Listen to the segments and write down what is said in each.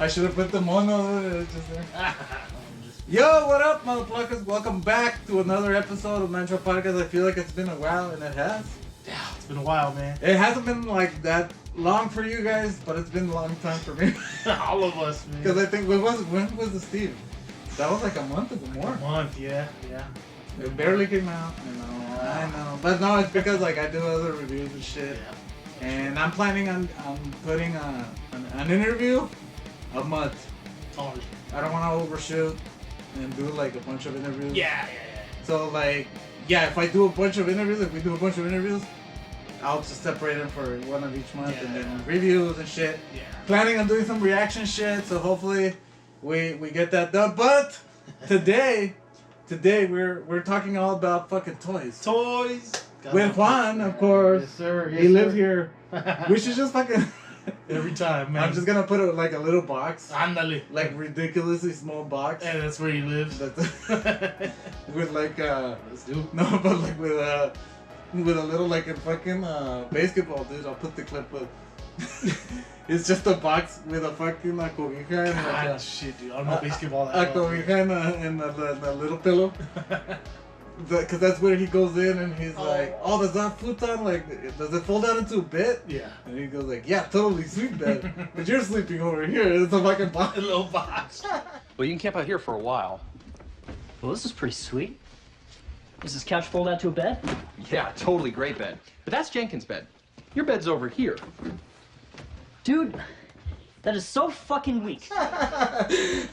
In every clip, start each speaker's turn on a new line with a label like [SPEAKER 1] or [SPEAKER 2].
[SPEAKER 1] I should have put the mono. Yo, what up, motherfuckers? Welcome back to another episode of NIGHTTRAP Podcast. I feel like it's been a while, and it has.
[SPEAKER 2] Yeah, it's been a while, man.
[SPEAKER 1] It hasn't been like that long for you guys, but it's been a long time for me.
[SPEAKER 2] All of us, man.
[SPEAKER 1] Because I think when was the Steve? That was like a month ago more.
[SPEAKER 2] A month, yeah.
[SPEAKER 1] It barely came out. I know. But no, it's because like I do other reviews and shit.
[SPEAKER 2] Yeah.
[SPEAKER 1] And I'm planning on putting an interview a month.
[SPEAKER 2] Totally.
[SPEAKER 1] I don't want to overshoot and do like a bunch of interviews.
[SPEAKER 2] Yeah.
[SPEAKER 1] So like, yeah, if we do a bunch of interviews, I'll just separate them for one of each month and then reviews and shit.
[SPEAKER 2] Yeah.
[SPEAKER 1] Planning on doing some reaction shit, so hopefully we get that done. But today we're talking all about fucking toys. With Juan, of course.
[SPEAKER 2] Yes, sir.
[SPEAKER 1] He lives here. We should just fucking
[SPEAKER 2] every time, man.
[SPEAKER 1] I'm just gonna put like a little box.
[SPEAKER 2] Ándale.
[SPEAKER 1] Like ridiculously small box.
[SPEAKER 2] And that's where he lives.
[SPEAKER 1] With like
[SPEAKER 2] Let's do it.
[SPEAKER 1] no, but like with a little like a fucking basketball, dude. I'll put the clip up. It's just a box with a fucking cobija and
[SPEAKER 2] God, shit, dude. I don't know basketball
[SPEAKER 1] a
[SPEAKER 2] that well.
[SPEAKER 1] cobija and the little pillow. Because that's where he goes in and he's like, oh, does that futon, like, does it fold down into a bed?
[SPEAKER 2] Yeah.
[SPEAKER 1] And he goes like, yeah, totally, sweet bed. But you're sleeping over here. It's a fucking box.
[SPEAKER 2] A little box.
[SPEAKER 3] Well, you can camp out here for a while.
[SPEAKER 4] Well, this is pretty sweet. Does this couch fold out to a bed?
[SPEAKER 3] Yeah, totally great bed. But that's Jenkins' bed. Your bed's over here.
[SPEAKER 4] Dude, that is so fucking weak.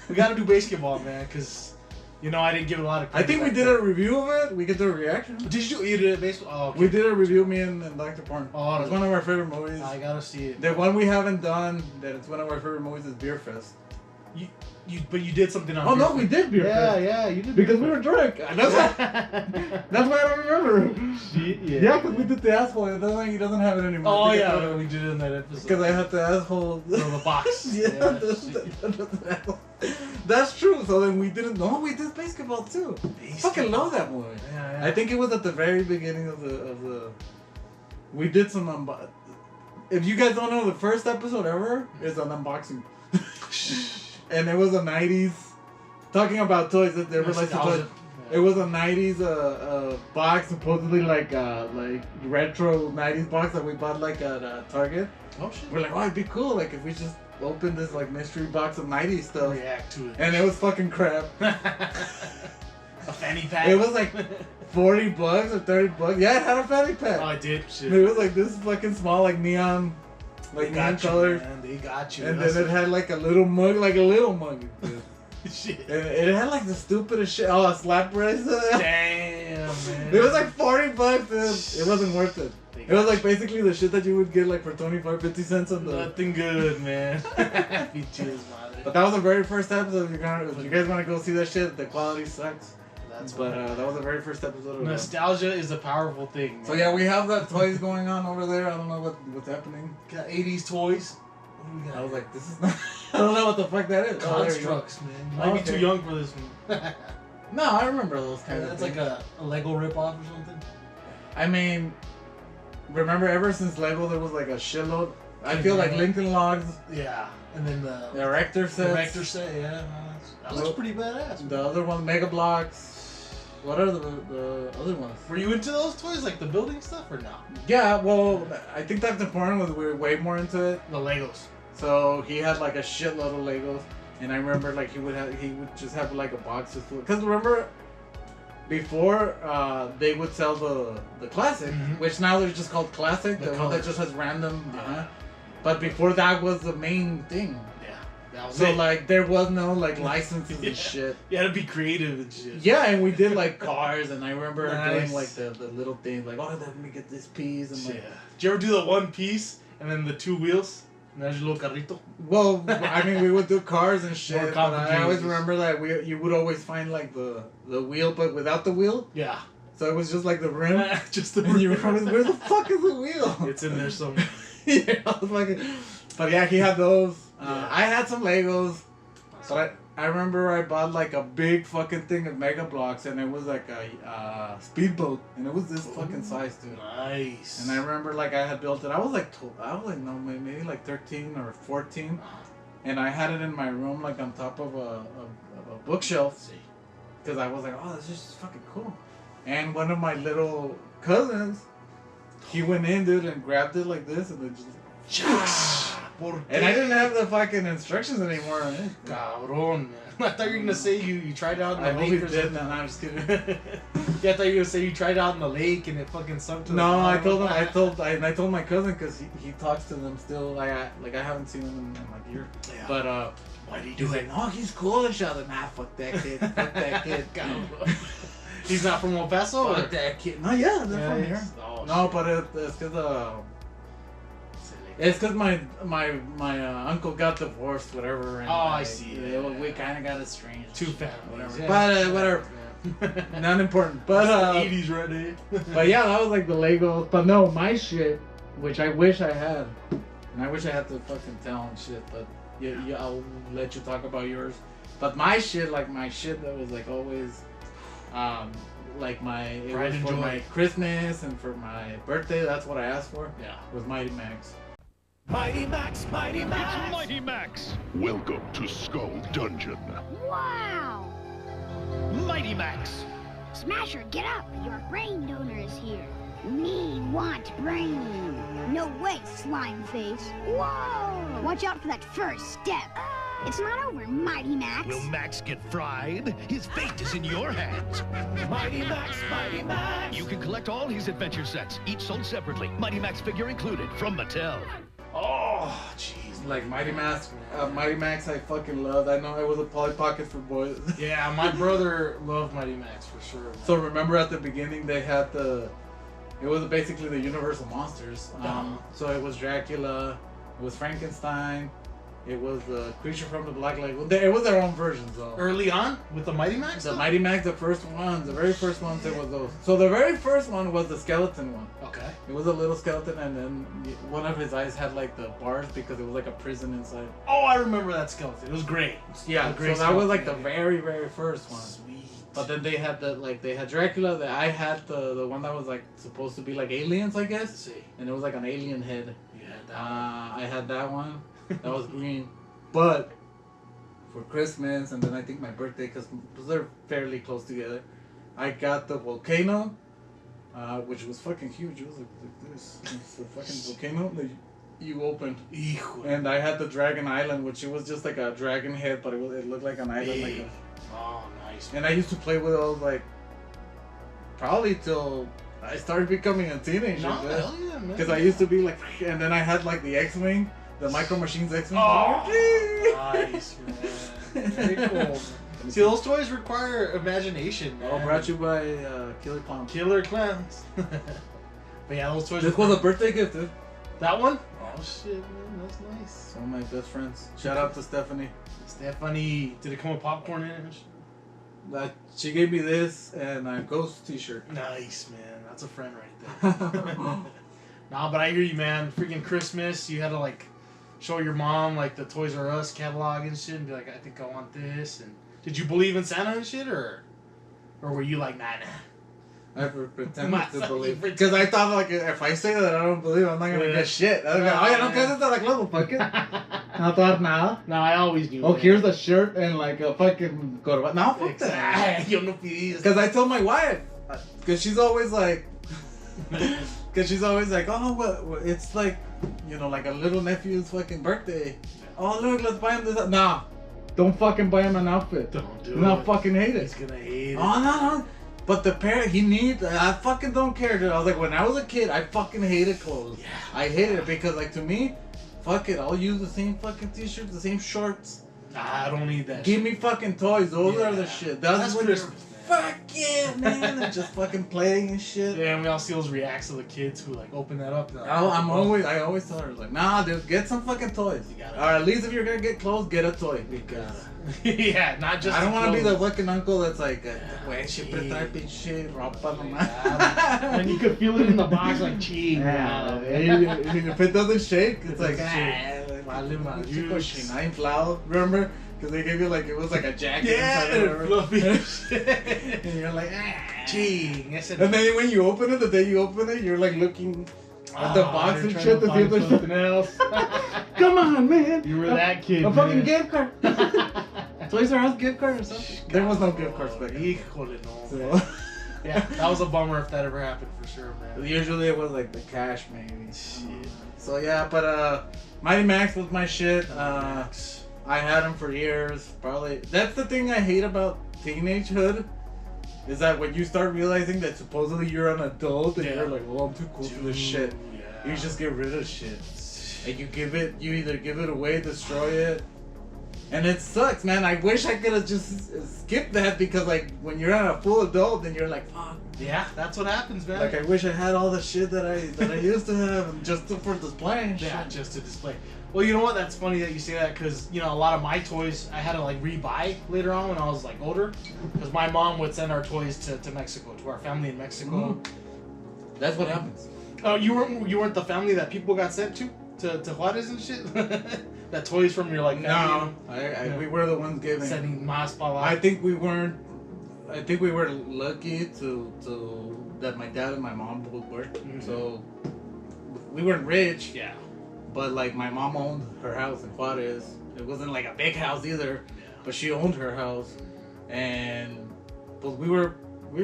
[SPEAKER 2] We gotta do basketball, man, because, you know, I didn't give a lot of
[SPEAKER 1] I
[SPEAKER 2] credit.
[SPEAKER 1] think we did a review of it. We could do a reaction.
[SPEAKER 2] Did you did baseball? Oh, okay.
[SPEAKER 1] We did a review, me and Dr. Porn.
[SPEAKER 2] Oh,
[SPEAKER 1] It's one of our favorite movies.
[SPEAKER 2] I gotta see it.
[SPEAKER 1] The one we haven't done, that it's one of our favorite movies, is Beer Fest.
[SPEAKER 2] But you did something on
[SPEAKER 1] Oh, no,
[SPEAKER 2] Beer
[SPEAKER 1] we
[SPEAKER 2] Fest.
[SPEAKER 1] did Beer Fest.
[SPEAKER 2] Yeah, you did.
[SPEAKER 1] Because we were drunk. That's why I don't remember.
[SPEAKER 2] Shit,
[SPEAKER 1] Yeah, because we did the asshole. It doesn't, he doesn't have it anymore.
[SPEAKER 2] Oh,
[SPEAKER 1] I think
[SPEAKER 2] yeah,
[SPEAKER 1] it's-
[SPEAKER 2] we did it in that episode.
[SPEAKER 1] Because I had the asshole.
[SPEAKER 2] From the box.
[SPEAKER 1] That's true. So then we didn't know we did basketball too. Fucking love that movie.
[SPEAKER 2] Yeah.
[SPEAKER 1] I think it was at the very beginning of the. We did some if you guys don't know, the first episode ever is an unboxing, and it was a '90s talking about toys that they were like. It was a '90s box, supposedly like retro '90s box that we bought like at Target.
[SPEAKER 2] Oh shit.
[SPEAKER 1] We're like, oh, it'd be cool, like if we just opened this like mystery box of '90s stuff.
[SPEAKER 2] React to it.
[SPEAKER 1] And it was fucking crap.
[SPEAKER 2] A fanny pack.
[SPEAKER 1] It was like $40 or $30. Yeah, it had a fanny pack.
[SPEAKER 2] Oh, I did. Shit.
[SPEAKER 1] It was like this fucking small, like neon color.
[SPEAKER 2] Man. They got you.
[SPEAKER 1] And then it had like a little mug, dude.
[SPEAKER 2] Shit.
[SPEAKER 1] And it had like the stupidest shit. Oh, a slap bracelet.
[SPEAKER 2] Damn, man.
[SPEAKER 1] It was like $40, dude. It wasn't worth it. It was like basically the shit that you would get like for 25-50 cents on the.
[SPEAKER 2] Nothing good, man.
[SPEAKER 1] But that was the very first episode. If you guys want to go see that shit, the quality sucks. That was the very first episode of it.
[SPEAKER 2] Nostalgia is a powerful thing, man.
[SPEAKER 1] So yeah, we have that toys going on over there. I don't know what's happening.
[SPEAKER 2] Got 80s toys.
[SPEAKER 1] I was like, this is not. I don't know what the fuck that is.
[SPEAKER 2] Constructs, man. You might be too young for this one.
[SPEAKER 1] No, I remember those kind of.
[SPEAKER 2] That's like a Lego ripoff or something.
[SPEAKER 1] I mean, remember ever since Lego there was like a shitload. I feel like Lincoln Logs.
[SPEAKER 2] Yeah, and then the
[SPEAKER 1] Erector sets.
[SPEAKER 2] Erector set, yeah. That looks pretty badass.
[SPEAKER 1] The other one, Mega Blocks. What are the other ones?
[SPEAKER 2] Were you into those toys, like the building stuff, or not?
[SPEAKER 1] Yeah, well, I think Dr. Porn was way more into it.
[SPEAKER 2] The Legos.
[SPEAKER 1] So he had like a shitload of Legos, and I remember like he would just have like a box full. Because remember, before they would sell the classic, which now they're just called classic, the one that just has random. But before that was the main thing. So like there was no like licenses and shit.
[SPEAKER 2] You had to be creative and shit.
[SPEAKER 1] Yeah, and we did like cars, and I remember doing like the little things like, oh, let me get this piece and like.
[SPEAKER 2] Did you ever do the one piece and then the two wheels? And there's your little carrito.
[SPEAKER 1] Well, I mean, we would do cars and shit. But I always
[SPEAKER 2] complicated.
[SPEAKER 1] remember that you would always find like the wheel, but without the wheel.
[SPEAKER 2] Yeah.
[SPEAKER 1] So it was just like the rim.
[SPEAKER 2] Just the
[SPEAKER 1] And you were
[SPEAKER 2] rim.
[SPEAKER 1] always, where the fuck is the wheel?
[SPEAKER 2] It's in there somewhere.
[SPEAKER 1] Yeah, I was like, but yeah, he had those. I had some Legos, but I remember I bought like a big fucking thing of Mega Blocks, and it was like a speedboat, and it was this fucking size, dude.
[SPEAKER 2] Nice.
[SPEAKER 1] And I remember like I had built it. I was like no, maybe like 13 or 14. and I had it in my room like on top of a bookshelf. Because I was like, oh, this is just fucking cool. And one of my little cousins, he went in, dude, and grabbed it like this, and then just... And I didn't have the fucking instructions anymore.
[SPEAKER 2] Cabrón, man. I thought you were gonna say you tried out in the lake.
[SPEAKER 1] I did. No, I'm just kidding.
[SPEAKER 2] Yeah, I thought you were gonna say you tried out in the lake and it fucking sunk to
[SPEAKER 1] No,
[SPEAKER 2] the
[SPEAKER 1] I told him. I told my cousin because he talks to them still. I haven't seen him in like a year.
[SPEAKER 2] Yeah.
[SPEAKER 1] But
[SPEAKER 2] why did he
[SPEAKER 1] he's
[SPEAKER 2] do
[SPEAKER 1] like,
[SPEAKER 2] it?
[SPEAKER 1] no, he's cool and shit. I was like, nah, fuck that kid. Fuck that kid.
[SPEAKER 2] He's not from El Paso?
[SPEAKER 1] Fuck that kid. No, yeah, they're from here.
[SPEAKER 2] Oh,
[SPEAKER 1] No, but it's because my uncle got divorced, whatever. And
[SPEAKER 2] I see.
[SPEAKER 1] We kind of got estranged.
[SPEAKER 2] Two families.
[SPEAKER 1] Whatever.
[SPEAKER 2] Yeah.
[SPEAKER 1] But whatever. Not important. But
[SPEAKER 2] 80s right there.
[SPEAKER 1] but yeah, that was like the Legos. But no, my shit, which I wish I had, and I wish I had to fucking tell and shit. But yeah, I'll let you talk about yours. But my shit, like my shit that was like always, like it was for my Christmas and for my birthday. That's what I asked for.
[SPEAKER 2] Yeah.
[SPEAKER 1] Was Mighty Max.
[SPEAKER 5] Mighty Max, Mighty Max.
[SPEAKER 6] It's Mighty Max.
[SPEAKER 7] Welcome to Skull Dungeon.
[SPEAKER 8] Wow!
[SPEAKER 6] Mighty Max.
[SPEAKER 8] Smasher, get up! Your brain donor is here. Me want brain. No way, slime face. Whoa! Watch out for that first step. It's not over, Mighty Max.
[SPEAKER 6] Will Max get fried? His fate is in your hands.
[SPEAKER 5] Mighty Max, Mighty Max.
[SPEAKER 6] You can collect all his adventure sets, each sold separately. Mighty Max figure included from Mattel.
[SPEAKER 2] Oh, jeez.
[SPEAKER 1] Like Mighty Max, I fucking loved. I know it was a Polly Pocket for boys.
[SPEAKER 2] Yeah, my brother loved Mighty Max for sure. Man.
[SPEAKER 1] So remember at the beginning they had it was basically the Universal Monsters. So it was Dracula, it was Frankenstein, it was the Creature from the Black Lagoon. It was their own versions though.
[SPEAKER 2] Early on with the Mighty Max?
[SPEAKER 1] The Mighty Max, the very first ones, it was those. So the very first one was the skeleton one.
[SPEAKER 2] Okay.
[SPEAKER 1] It was a little skeleton, and then one of his eyes had like the bars because it was like a prison inside.
[SPEAKER 2] Oh, I remember that skeleton. It was great.
[SPEAKER 1] Yeah,
[SPEAKER 2] great
[SPEAKER 1] so that was like
[SPEAKER 2] skeleton,
[SPEAKER 1] the very first one.
[SPEAKER 2] Sweet.
[SPEAKER 1] But then they had they had Dracula. I had the one that was like supposed to be like aliens, I guess.
[SPEAKER 2] Let's see.
[SPEAKER 1] And it was like an alien head.
[SPEAKER 2] You had that
[SPEAKER 1] I had that one. That was green. But for Christmas and then I think my birthday, because they're fairly close together, I got the volcano, which was fucking huge. It was like this. It's a fucking volcano that you opened.
[SPEAKER 2] Hijo.
[SPEAKER 1] And I had the Dragon Island, which it was just like a dragon head, but it looked like an island. Like
[SPEAKER 2] Oh, nice.
[SPEAKER 1] and I used to play with those like probably till I started becoming a teenager.
[SPEAKER 2] No, hell yeah, man.
[SPEAKER 1] Because I used to be like, and then I had like the X-Wing, the Micro Machines X-Wing.
[SPEAKER 2] Oh, nice, man. Very cool. See, those toys require imagination, man.
[SPEAKER 1] Oh, brought you by Killer Clown.
[SPEAKER 2] Killer Clowns. But yeah, those toys.
[SPEAKER 1] This was a birthday gift, dude.
[SPEAKER 2] That one? Oh shit, man, that's nice.
[SPEAKER 1] One of my best friends. Shout out to Stephanie.
[SPEAKER 2] Stephanie, did it come with popcorn in it?
[SPEAKER 1] She gave me this and a Ghost T-shirt.
[SPEAKER 2] Nice, man. That's a friend right there. Nah, but I hear you, man. Freaking Christmas, you had to like show your mom like the Toys R Us catalog and shit, and be like, I think I want this. And did you believe in Santa and shit, or were you like, nah?
[SPEAKER 1] I pretended to believe. Because I thought, like, if I say that I don't believe, I'm not going to get shit. I was like, oye, no quedes hasta la clavo, fuck it. No thought now.
[SPEAKER 2] No, I always knew.
[SPEAKER 1] Oh, here's a shirt and, like, a fucking corbata. No, fuck that.
[SPEAKER 2] Yo no pedí.
[SPEAKER 1] Because I told my wife. Because she's always like... Because she's always like, oh, what? It's like, you know, like a little nephew's fucking birthday. Oh, look, let's buy him this. Nah. Don't fucking buy him an outfit.
[SPEAKER 2] Don't do
[SPEAKER 1] No,
[SPEAKER 2] it.
[SPEAKER 1] fucking hate it.
[SPEAKER 2] He's gonna hate it.
[SPEAKER 1] Oh, no. But the parent, he needs, I fucking don't care, dude. I was like, when I was a kid, I fucking hated clothes.
[SPEAKER 2] Yeah.
[SPEAKER 1] I hated it because, like, to me, fuck it, I'll use the same fucking t-shirts, the same shorts.
[SPEAKER 2] Nah, I don't need that
[SPEAKER 1] Give
[SPEAKER 2] shit.
[SPEAKER 1] me fucking toys. Those are the
[SPEAKER 2] Yeah.
[SPEAKER 1] shit.
[SPEAKER 2] That's
[SPEAKER 1] when
[SPEAKER 2] Christmas,
[SPEAKER 1] you're,
[SPEAKER 2] man.
[SPEAKER 1] fuck yeah, man. And just fucking playing and shit.
[SPEAKER 2] Yeah, and we all see those reacts of the kids who like open that up. Like,
[SPEAKER 1] I always tell her, like, nah, dude, get some fucking toys.
[SPEAKER 2] You gotta-
[SPEAKER 1] Or at least if you're gonna get clothes, get a toy. Because
[SPEAKER 2] yeah, not just.
[SPEAKER 1] I don't want to be the
[SPEAKER 2] clothes.
[SPEAKER 1] fucking uncle that's like, güey, siempre trae pinche ropa nomás.
[SPEAKER 2] And you could feel it in the box, like, gee,
[SPEAKER 1] Yeah,
[SPEAKER 2] wow.
[SPEAKER 1] if it doesn't shake, it's like,
[SPEAKER 2] Vale madre.
[SPEAKER 1] cochina inflado. Remember? Because they gave you like, it was like a jacket.
[SPEAKER 2] Yeah,
[SPEAKER 1] inside or whatever.
[SPEAKER 2] fluffy.
[SPEAKER 1] And you're like,
[SPEAKER 2] Gee,
[SPEAKER 1] And then when you open it, the day you open it, you're like looking at the box and shit to see if there's
[SPEAKER 2] something else.
[SPEAKER 1] Come on, man.
[SPEAKER 2] You were that kid,
[SPEAKER 1] A fucking
[SPEAKER 2] man.
[SPEAKER 1] gift card. Toys R Us gift card or something. There was no gift cards back then.
[SPEAKER 2] Híjole, no.
[SPEAKER 1] So,
[SPEAKER 2] Yeah, that was a bummer if that ever happened for sure, man.
[SPEAKER 1] usually it was like the cash, maybe. So yeah, but Mighty Max was my shit. I had him for years. Probably that's the thing I hate about teenagehood. Is that when you start realizing that supposedly you're an adult and you're like, well, I'm too cool for this shit.
[SPEAKER 2] Yeah.
[SPEAKER 1] You just get rid of shit. And you either give it away, destroy it. And it sucks, man. I wish I could have just skipped that because, like, when you're a full adult, then you're like, fuck.
[SPEAKER 2] Yeah, that's what happens, man.
[SPEAKER 1] Like, I wish I had all the shit that I used to have just for display.
[SPEAKER 2] Yeah, just to display. Well, you know what? That's funny that you say that because, you know, a lot of my toys I had to, like, rebuy later on when I was, like, older. Because my mom would send our toys to Mexico, to our family in Mexico.
[SPEAKER 1] That's what happens.
[SPEAKER 2] Oh, you weren't the family that people got sent to Juarez and shit? That toys from your, like, family?
[SPEAKER 1] No, we were the ones giving.
[SPEAKER 2] Sending más pa'
[SPEAKER 1] I think we weren't. I think we were lucky to that my dad and my mom both worked. So we weren't rich.
[SPEAKER 2] Yeah.
[SPEAKER 1] But like my mom owned her house in Juarez. It wasn't like a big house either, but she owned her house, and but we were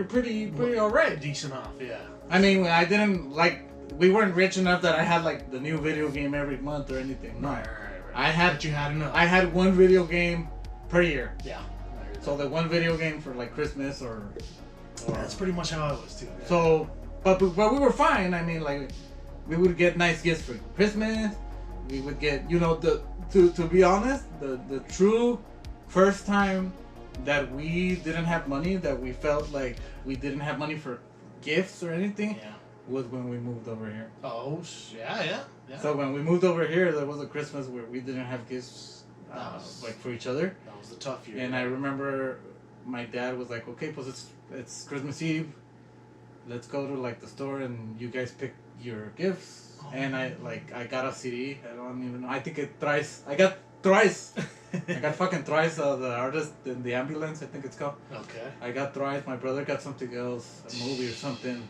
[SPEAKER 1] pretty alright.
[SPEAKER 2] Decent off, yeah.
[SPEAKER 1] I mean, I didn't like. We weren't rich enough that I had like the new video game every month or anything. No,
[SPEAKER 2] Right.
[SPEAKER 1] I had.
[SPEAKER 2] But you had enough.
[SPEAKER 1] I had one video game per year.
[SPEAKER 2] Yeah.
[SPEAKER 1] So the one video game for like Christmas or
[SPEAKER 2] That's pretty much how I was too. Yeah.
[SPEAKER 1] so, but we were fine. I mean, like we would get nice gifts for Christmas. We would get, you know, to be honest, the true first time that we didn't have money, that we felt like we didn't have money for gifts or anything, was when we moved over here.
[SPEAKER 2] Oh, yeah.
[SPEAKER 1] So when we moved over here, there was a Christmas where we didn't have gifts like for each other.
[SPEAKER 2] That was the tough year.
[SPEAKER 1] And I remember my dad was like, okay, pues it's Christmas Eve. Let's go to like the store and you guys pick your gifts. And I got a CD. I don't even know. I think I got Thrice. I got fucking Thrice, the artist in the ambulance, I think it's called.
[SPEAKER 2] Okay.
[SPEAKER 1] I got Thrice. My brother got something else, a movie or something.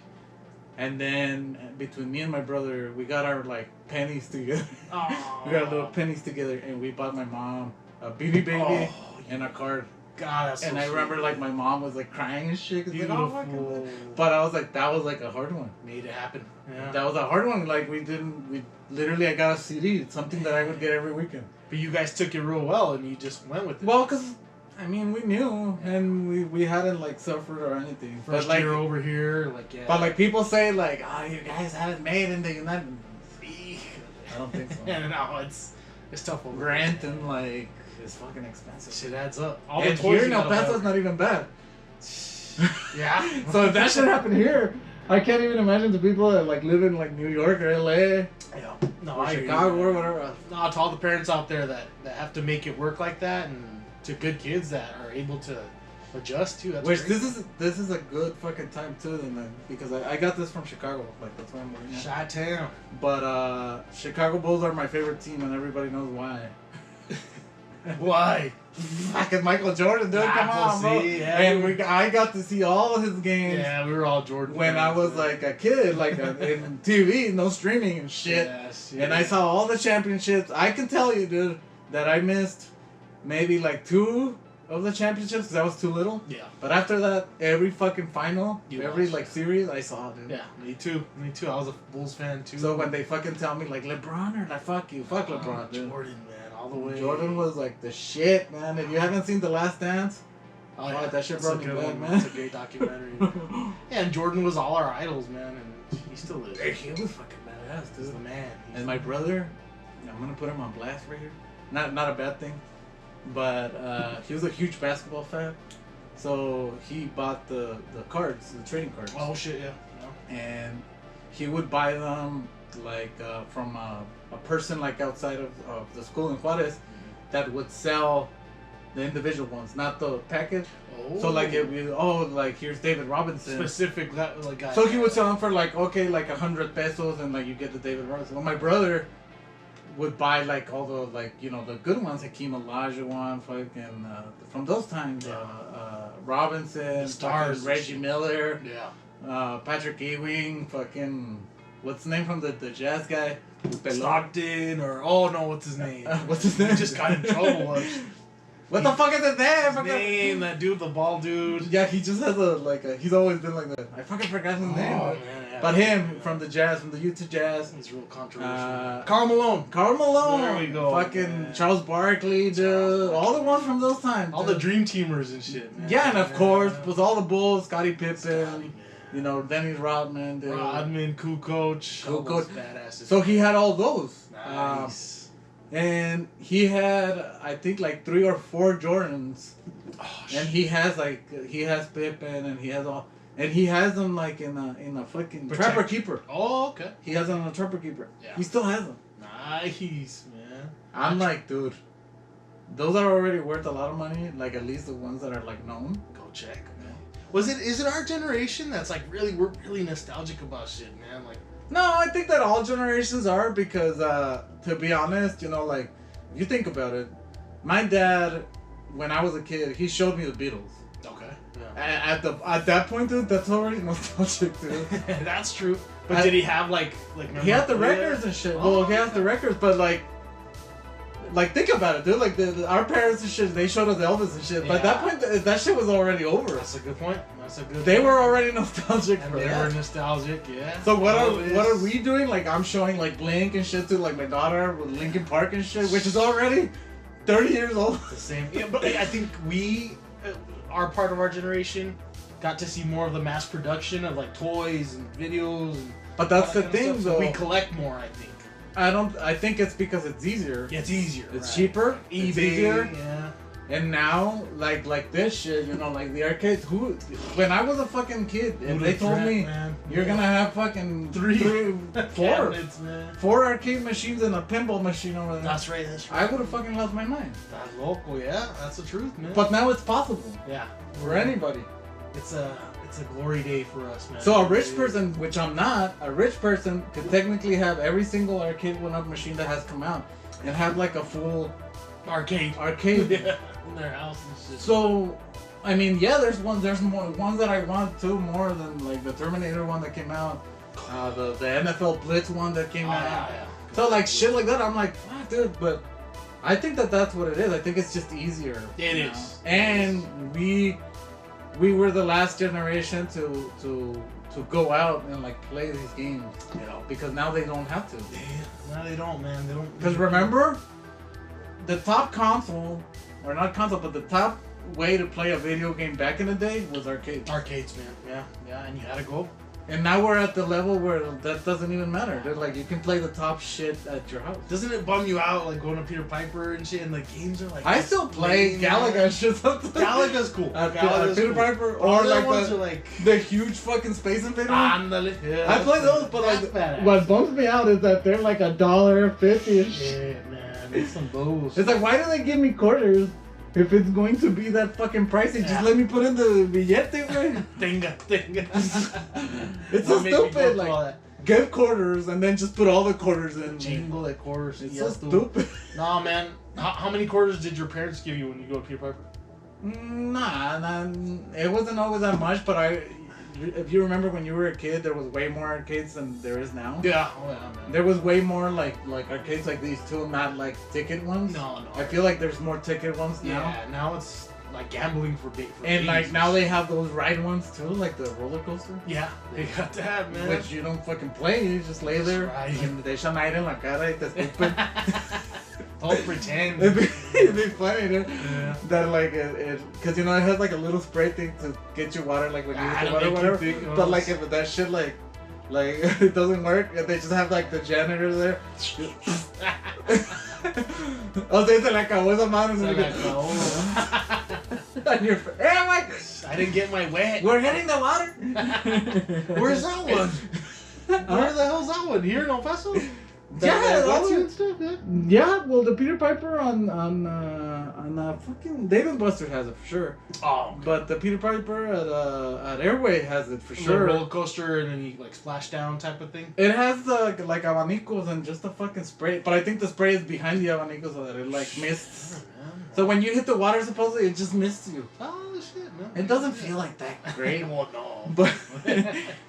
[SPEAKER 1] And then between me and my brother, we got our like pennies together. We got little pennies together, and we bought my mom a Beanie Baby and a card.
[SPEAKER 2] God, that's so
[SPEAKER 1] and I
[SPEAKER 2] sweet.
[SPEAKER 1] remember like my mom was like crying and shit. Like,
[SPEAKER 2] Beautiful.
[SPEAKER 1] oh, but I was like, that was like a hard one.
[SPEAKER 2] Made it happen. Yeah.
[SPEAKER 1] That was a hard one. Like we literally I got a CD. It's something that I would get every weekend.
[SPEAKER 2] But you guys took it real well, and you just went with it.
[SPEAKER 1] Well, cause I mean we knew, and we hadn't like suffered or anything.
[SPEAKER 2] First
[SPEAKER 1] but, like,
[SPEAKER 2] year over here, like yeah.
[SPEAKER 1] But like people say like, oh, you guys haven't made in the United. I don't think so.
[SPEAKER 2] Yeah, no, it's tough over
[SPEAKER 1] Rent and like it's fucking expensive.
[SPEAKER 2] Shit adds up. All
[SPEAKER 1] And
[SPEAKER 2] the toys
[SPEAKER 1] here
[SPEAKER 2] you
[SPEAKER 1] in El
[SPEAKER 2] gotta
[SPEAKER 1] Paso's
[SPEAKER 2] have.
[SPEAKER 1] not even bad.
[SPEAKER 2] Yeah.
[SPEAKER 1] So if that shit happened here, I can't even imagine the people that like live in like New York or LA
[SPEAKER 2] Yeah. No,
[SPEAKER 1] or
[SPEAKER 2] I hear you,
[SPEAKER 1] Chicago
[SPEAKER 2] man.
[SPEAKER 1] or whatever.
[SPEAKER 2] No, to all the parents out there that have to make it work like that, and to good kids that are able to adjust too. That's
[SPEAKER 1] Which
[SPEAKER 2] great.
[SPEAKER 1] this is a good fucking time too, then because I got this from Chicago, like that's why I'm wearing it.
[SPEAKER 2] Chi-town.
[SPEAKER 1] But Chicago Bulls are my favorite team, and everybody knows why.
[SPEAKER 2] Why?
[SPEAKER 1] Fucking Michael Jordan, dude, come
[SPEAKER 2] Ah,
[SPEAKER 1] on, bro.
[SPEAKER 2] see, yeah,
[SPEAKER 1] And I got to see all his games.
[SPEAKER 2] Yeah, we were all Jordan
[SPEAKER 1] When I
[SPEAKER 2] fans,
[SPEAKER 1] was
[SPEAKER 2] man.
[SPEAKER 1] like a kid, like in TV, no streaming and shit.
[SPEAKER 2] Yes,
[SPEAKER 1] And I saw all the championships. I can tell you, dude, that I missed maybe like 2 of the championships because I was too little.
[SPEAKER 2] Yeah.
[SPEAKER 1] But after that, every fucking final,
[SPEAKER 2] You
[SPEAKER 1] every
[SPEAKER 2] watched.
[SPEAKER 1] like series, I saw, dude.
[SPEAKER 2] Yeah, me too. Me too. I was a Bulls fan too.
[SPEAKER 1] So when they fucking tell me like LeBron or like fuck you, fuck LeBron, dude.
[SPEAKER 2] Jordan, man, all the way.
[SPEAKER 1] Jordan was like the shit, man. If you haven't seen The Last Dance,
[SPEAKER 2] Oh, yeah.
[SPEAKER 1] that shit
[SPEAKER 2] That's
[SPEAKER 1] brought
[SPEAKER 2] a
[SPEAKER 1] me
[SPEAKER 2] good
[SPEAKER 1] back,
[SPEAKER 2] one.
[SPEAKER 1] man.
[SPEAKER 2] That's a great documentary. Yeah, and Jordan was all our idols, man, and he still is.
[SPEAKER 1] He was fucking badass,
[SPEAKER 2] He's
[SPEAKER 1] dude.
[SPEAKER 2] the man.
[SPEAKER 1] And my brother, I'm gonna put him on blast right here. Not a bad thing, but he was a huge basketball fan, so he bought the cards, the trading cards.
[SPEAKER 2] Oh shit, yeah.
[SPEAKER 1] And he would buy them like from a person like outside of the school in Juarez that would sell the individual ones, not the package.
[SPEAKER 2] Oh.
[SPEAKER 1] So like like here's David Robinson.
[SPEAKER 2] Specific like guy.
[SPEAKER 1] So he would sell them for like 100 pesos and like you get the David Robinson. Well, my brother would buy like all the like the good ones, Hakeem Olajuwon, fucking from those times, Robinson,
[SPEAKER 2] The stars
[SPEAKER 1] fucking Reggie Miller,
[SPEAKER 2] Yeah.
[SPEAKER 1] Patrick Ewing, fucking what's the name from the jazz guy?
[SPEAKER 2] Stockton or what's his name?
[SPEAKER 1] What's his name?
[SPEAKER 2] He just got in trouble.
[SPEAKER 1] What the fuck is his name?
[SPEAKER 2] His name, that dude, the bald dude.
[SPEAKER 1] Yeah, he just has he's always been like that. I fucking forgot his name.
[SPEAKER 2] Man, yeah.
[SPEAKER 1] But him from the Utah Jazz.
[SPEAKER 2] He's real controversial. Karl Malone.
[SPEAKER 1] Karl Malone.
[SPEAKER 2] There we go.
[SPEAKER 1] Fucking Charles Barkley, dude. All the ones from those times.
[SPEAKER 2] All the Dream Teamers and shit, man.
[SPEAKER 1] Yeah, and of course, with all the Bulls, Scottie Pippen, you know, Dennis Rodman, dude.
[SPEAKER 2] Rodman, Kukoc. All those badasses.
[SPEAKER 1] So he had all those.
[SPEAKER 2] Nice.
[SPEAKER 1] And he had, I think, like 3 or 4 Jordans.
[SPEAKER 2] Oh,
[SPEAKER 1] and he has Pippen, and he has all, and he has them like in a fucking Trapper Keeper.
[SPEAKER 2] Oh, okay.
[SPEAKER 1] He has them in a Trapper Keeper.
[SPEAKER 2] Yeah.
[SPEAKER 1] He still has them.
[SPEAKER 2] Nice, man.
[SPEAKER 1] I'm like, dude, those are already worth a lot of money. Like at least the ones that are like known.
[SPEAKER 2] Go check, man. Is it our generation that's like we're really nostalgic about shit, man? Like.
[SPEAKER 1] No, I think that all generations are because, to be honest, you know, like, if you think about it, my dad, when I was a kid, he showed me the Beatles.
[SPEAKER 2] Okay. Yeah.
[SPEAKER 1] At that point, dude, that's already nostalgic, dude.
[SPEAKER 2] That's true. But did he have like?
[SPEAKER 1] He had the records and shit. Well, he has the records, but like think about it, dude. Like our parents and shit, they showed us Elvis and shit. But at that point, that shit was already over.
[SPEAKER 2] That's a good point.
[SPEAKER 1] They were already nostalgic for
[SPEAKER 2] that.
[SPEAKER 1] They
[SPEAKER 2] were nostalgic, yeah.
[SPEAKER 1] So what are we doing? Like I'm showing like Blink and shit to like my daughter with Linkin Park and shit, which is already 30 years old.
[SPEAKER 2] It's the same. Yeah, but I think we, our part of our generation, got to see more of the mass production of like toys and videos.
[SPEAKER 1] But that's the thing, though.
[SPEAKER 2] So we collect more, I think.
[SPEAKER 1] I think it's because it's easier.
[SPEAKER 2] Yeah, it's easier.
[SPEAKER 1] It's cheaper.
[SPEAKER 2] eBay,
[SPEAKER 1] it's easier.
[SPEAKER 2] Yeah.
[SPEAKER 1] And now, like this shit, you know, like the arcades. When I was a fucking kid, and they told me you're gonna have fucking 4 arcade machines and a pinball machine over there.
[SPEAKER 2] That's right.
[SPEAKER 1] I would have fucking lost my mind.
[SPEAKER 2] That's local, yeah. That's the truth, man.
[SPEAKER 1] But now it's possible.
[SPEAKER 2] Yeah.
[SPEAKER 1] For anybody.
[SPEAKER 2] It's a glory day for us, man.
[SPEAKER 1] So a rich person, which I'm not, a rich person could technically have every single arcade one-up machine that has come out, and have like a full
[SPEAKER 2] arcade.
[SPEAKER 1] Yeah.
[SPEAKER 2] In their house and shit.
[SPEAKER 1] So, I mean, yeah, there's more ones that I want too, more than like the Terminator one that came out, the NFL Blitz one that came out.
[SPEAKER 2] Yeah.
[SPEAKER 1] So like shit like that, I'm like, fuck, dude. But I think that's what it is. I think it's just easier.
[SPEAKER 2] It is.
[SPEAKER 1] And we were the last generation to go out and like play these games, you know, because now they don't have to.
[SPEAKER 2] Yeah, now they don't, man. They don't.
[SPEAKER 1] Because remember, the top console. Or not console, but the top way to play a video game back in the day was arcades.
[SPEAKER 2] Arcades, man. Yeah, and you had to go.
[SPEAKER 1] And now we're at the level where that doesn't even matter. They're like, you can play the top shit at your house.
[SPEAKER 2] Doesn't it bum you out, like going to Peter Piper and shit, and the games are like...
[SPEAKER 1] I still play Galaga and shit sometimes.
[SPEAKER 2] Galaga's cool.
[SPEAKER 1] Peter Piper, or like the huge fucking Space Invaders.
[SPEAKER 2] Yeah,
[SPEAKER 1] I play those, but like, what bums me out is that they're like $1.50.
[SPEAKER 2] Shit, man. It's some bullshit.
[SPEAKER 1] It's like, why do they give me quarters if it's going to be that fucking pricey? Just let me put in the billete, güey.
[SPEAKER 2] Tenga.
[SPEAKER 1] It's so stupid. Like, get quarters and then just put all the quarters in.
[SPEAKER 2] Jingle at quarters.
[SPEAKER 1] It's so stupid.
[SPEAKER 2] Nah, man. How many quarters did your parents give you when you go to Peter Piper?
[SPEAKER 1] Nah, it wasn't always that much, but if you remember when you were a kid, there was way more arcades than there is now.
[SPEAKER 2] Yeah, oh yeah, man.
[SPEAKER 1] There was way more like arcades like these too, not like ticket ones.
[SPEAKER 2] No.
[SPEAKER 1] I feel like there's more ticket ones now.
[SPEAKER 2] Yeah, now it's like gambling for
[SPEAKER 1] and like now they have those ride ones too, like the roller coaster.
[SPEAKER 2] Yeah, they got that, man.
[SPEAKER 1] Which you don't fucking play, you just lay there and they echan aire en la cara y te escupen.
[SPEAKER 2] Don't pretend.
[SPEAKER 1] It'd be funny, dude. Yeah. That like because you know it has like a little spray thing to get you water, like when you use the water, whatever. But like if that shit like it doesn't work, and they just have like the janitor there. O sea, se le acabó esa mano.
[SPEAKER 2] Se le acabó.
[SPEAKER 1] Hey, Mike!
[SPEAKER 2] I didn't get my wet.
[SPEAKER 1] We're hitting the water.
[SPEAKER 2] Where's that one? Where the hell's that one? Here in El Paso?
[SPEAKER 1] Yeah,
[SPEAKER 2] that's and stuff, yeah.
[SPEAKER 1] Yeah, well, the Peter Piper on fucking Dave & Buster's has it for sure.
[SPEAKER 2] Oh, okay.
[SPEAKER 1] But the Peter Piper at Airway has it for sure.
[SPEAKER 2] The roller coaster and then you like splash down type of thing.
[SPEAKER 1] It has like abanicos and just a fucking spray, but I think the spray is behind the abanicos so that it like mists. So when you hit the water, supposedly it just mists you.
[SPEAKER 2] Oh shit, no.
[SPEAKER 1] It doesn't feel like that great.
[SPEAKER 2] Well, no.
[SPEAKER 1] But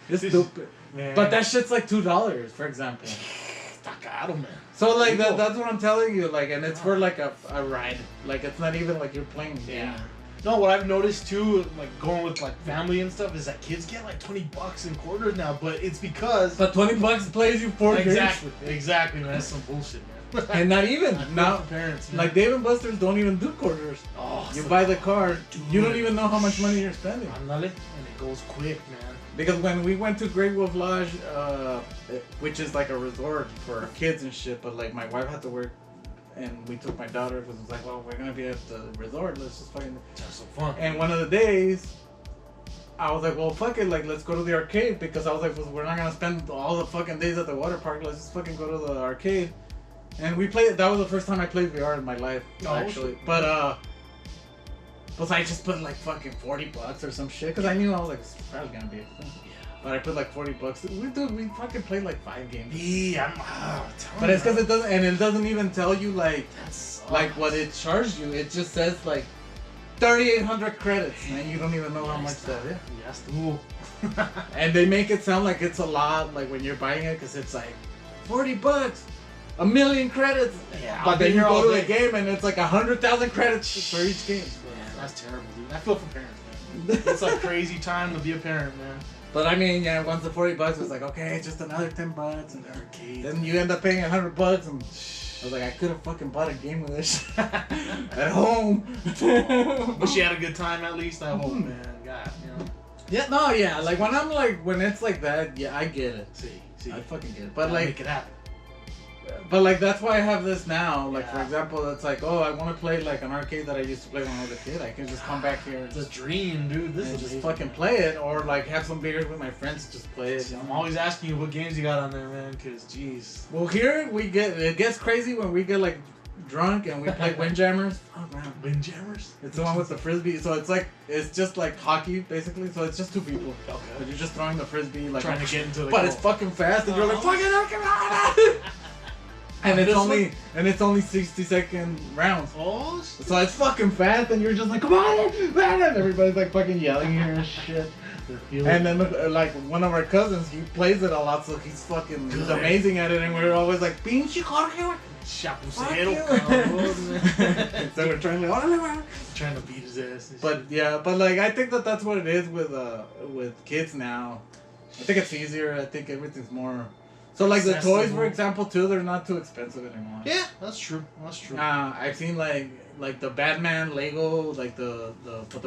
[SPEAKER 1] it's stupid.
[SPEAKER 2] Man.
[SPEAKER 1] But that shit's like $2, for example.
[SPEAKER 2] Está caro, man.
[SPEAKER 1] So like that's what I'm telling you, like, and it's for like a ride. Like it's not even like you're playing the game.
[SPEAKER 2] No, what I've noticed too, like going with like family and stuff, is that kids get like $20 in quarters now, but it's because.
[SPEAKER 1] But $20 plays you 4 games.
[SPEAKER 2] Exactly, man. That's some bullshit, man.
[SPEAKER 1] And not even now.
[SPEAKER 2] Parents,
[SPEAKER 1] like Dave & Buster's don't even do quarters.
[SPEAKER 2] Oh,
[SPEAKER 1] you buy the card, you don't even know how much money you're spending.
[SPEAKER 2] And it goes quick, man.
[SPEAKER 1] Because when we went to Great Wolf Lodge, which is like a resort for kids and shit, but like my wife had to work, and we took my daughter because it was like, well, we're gonna be at the resort, let's just fucking
[SPEAKER 2] have some fun.
[SPEAKER 1] And one of the days, I was like, well, fuck it, like let's go to the arcade, because I was like, well, we're not gonna spend all the fucking days at the water park, let's just fucking go to the arcade. And we played. That was the first time I played VR in my life, actually. But I just put like fucking $40 or some shit, because I knew I was like, it's probably gonna be expensive. But I put like $40. We fucking played like 5 games.
[SPEAKER 2] Yeah,
[SPEAKER 1] but it's because it doesn't even tell you like what it charged you. It just says like 3,800 credits, man. You don't even know how much that is.
[SPEAKER 2] Yes, ooh.
[SPEAKER 1] And they make it sound like it's a lot, like when you're buying it, because it's like $40, 1,000,000 credits.
[SPEAKER 2] Yeah,
[SPEAKER 1] but then you go to the game and it's like 100,000 credits for each game.
[SPEAKER 2] Man, that's terrible, dude. I feel for parents, man. It's a crazy time to be a parent, man.
[SPEAKER 1] But I mean, yeah, once the $40 was like, okay, just another $10, and arcade. Then you end up paying $100, and I was like, I could have fucking bought a game with this at home.
[SPEAKER 2] But she had a good time at least. I hope, man. God, you know.
[SPEAKER 1] Yeah, no, yeah. Like when it's like that, yeah, I get it.
[SPEAKER 2] See,
[SPEAKER 1] I fucking get it. But like,
[SPEAKER 2] make it happen.
[SPEAKER 1] But like that's why I have this now. Like for example, it's like, oh, I want to play like an arcade that I used to play when I was a kid. I can just come back here.
[SPEAKER 2] It's a dream, dude. This is
[SPEAKER 1] just fucking play it, or like have some beers with my friends and just play it.
[SPEAKER 2] I'm always asking you what games you got on there, man. Cause jeez.
[SPEAKER 1] Well, here it gets crazy when we get like drunk and we play Windjammers. Oh man,
[SPEAKER 2] Windjammers.
[SPEAKER 1] It's the one with the frisbee. So it's just like hockey basically. So it's just 2 people. Okay. But you're just throwing the frisbee like
[SPEAKER 2] trying to get into the.
[SPEAKER 1] But it's fucking fast, and you're like fucking okay. And it's only 60-second rounds.
[SPEAKER 2] Oh shit.
[SPEAKER 1] So it's fucking fast, and you're just like, come on, man! And everybody's like fucking yelling here and shit. And then like one of our cousins, he plays it a lot, so he's amazing at it, and we're always like, pinche Jorge.
[SPEAKER 2] Chapucero,
[SPEAKER 1] so we're trying
[SPEAKER 2] to beat his ass.
[SPEAKER 1] But like I think that's what it is with kids now. I think it's easier. I think everything's more. So like the toys, for example, too, they're not too expensive anymore.
[SPEAKER 2] Yeah, that's true.
[SPEAKER 1] I've seen like the Batman Lego, like the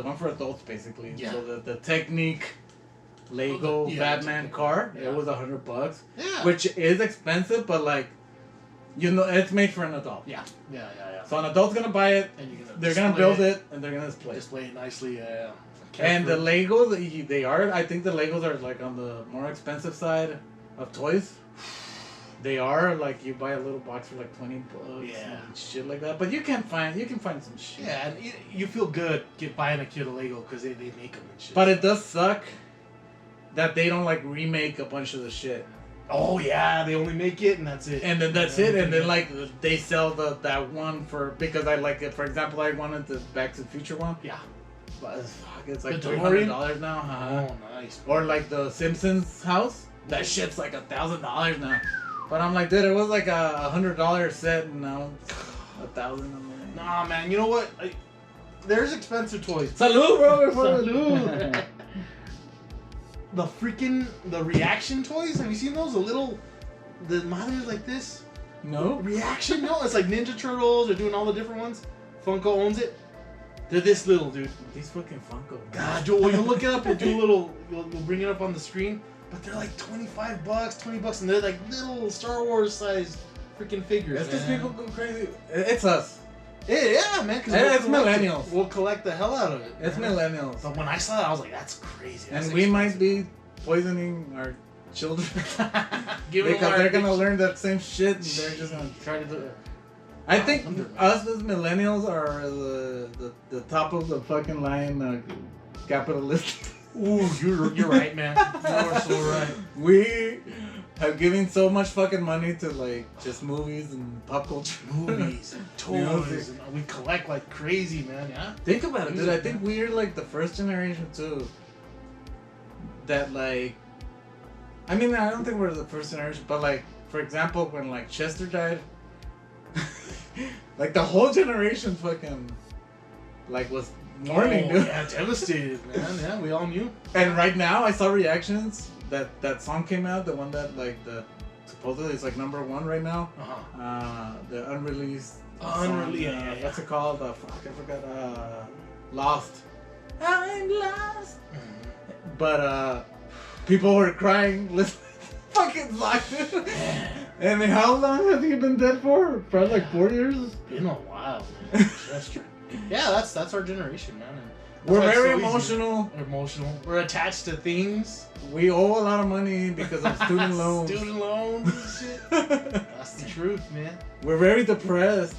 [SPEAKER 1] one for adults basically.
[SPEAKER 2] Yeah.
[SPEAKER 1] So the Technique Lego Batman car, it was $100.
[SPEAKER 2] Yeah.
[SPEAKER 1] Which is expensive, but like, you know, it's made for an adult.
[SPEAKER 2] Yeah.
[SPEAKER 1] So an adult's gonna buy it.
[SPEAKER 2] And
[SPEAKER 1] they're gonna build it, and they're gonna
[SPEAKER 2] display it nicely. Yeah.
[SPEAKER 1] And the Legos, they are. I think the Legos are like on the more expensive side of toys. They are like you buy a little box for like $20, and shit like that. But you can find some shit.
[SPEAKER 2] Yeah, and you feel good buying a kid a Lego because they make them and shit.
[SPEAKER 1] But it does suck that they don't like remake a bunch of the shit.
[SPEAKER 2] Oh yeah, they only make it and that's it.
[SPEAKER 1] And then that's it. And then like they sell that one because I like it. For example, I wanted the Back to the Future one.
[SPEAKER 2] Yeah.
[SPEAKER 1] But it's like
[SPEAKER 2] $300
[SPEAKER 1] now.
[SPEAKER 2] Oh nice.
[SPEAKER 1] Or like the Simpsons house. That shit's like $1,000 now. But I'm like, dude, it was like $100 set, and now $1,000.
[SPEAKER 2] Nah, man. You know what? There's expensive toys.
[SPEAKER 1] Salud, bro.
[SPEAKER 2] Salud. The reaction toys. Have you seen those? The mothers like this.
[SPEAKER 1] No.
[SPEAKER 2] Reaction? No. It's like Ninja Turtles. They're doing all the different ones. Funko owns it. They're this little, dude.
[SPEAKER 1] These fucking Funko.
[SPEAKER 2] God, Joel, you'll look it up. You'll bring it up on the screen. But they're like $25, $20, and they're like little Star Wars sized freaking figures.
[SPEAKER 1] It's because people go crazy. It's us.
[SPEAKER 2] Yeah, man.
[SPEAKER 1] It's millennials.
[SPEAKER 2] We'll collect the hell out of it.
[SPEAKER 1] It's millennials.
[SPEAKER 2] But when I saw that, I was like, that's crazy.
[SPEAKER 1] And we might be poisoning our children
[SPEAKER 2] because
[SPEAKER 1] they're gonna learn that same shit, and they're just gonna try to do it. I think us as millennials are the top of the fucking line capitalist.
[SPEAKER 2] Ooh, you're right, man. You're so right.
[SPEAKER 1] We have given so much fucking money to like just movies and pop culture.
[SPEAKER 2] Movies and toys. And we collect like crazy, man. Yeah.
[SPEAKER 1] Think about it, dude. I think we're like the first generation too that like I mean, I don't think we're the first generation, but like, for example, when like Chester died, like the whole generation fucking like was mourning, dude.
[SPEAKER 2] Yeah, devastated, man. Yeah, we all knew.
[SPEAKER 1] And right now, I saw reactions that song came out, the one that like the supposedly it's like #1 right now. The unreleased.
[SPEAKER 2] Unreleased.
[SPEAKER 1] What's it called? Fuck, I forgot. Lost. I'm lost. But people were crying, listening. Fucking locked. And how long has he been dead for? Probably like 4 years.
[SPEAKER 2] It's been a while, man. Chester. Yeah, that's our generation, man. And
[SPEAKER 1] We're
[SPEAKER 2] that's why it's
[SPEAKER 1] very
[SPEAKER 2] so easy.
[SPEAKER 1] emotional.
[SPEAKER 2] We're emotional. We're attached to things.
[SPEAKER 1] We owe a lot of money because of student loans.
[SPEAKER 2] Student loans and shit. That's the truth, man.
[SPEAKER 1] We're very depressed.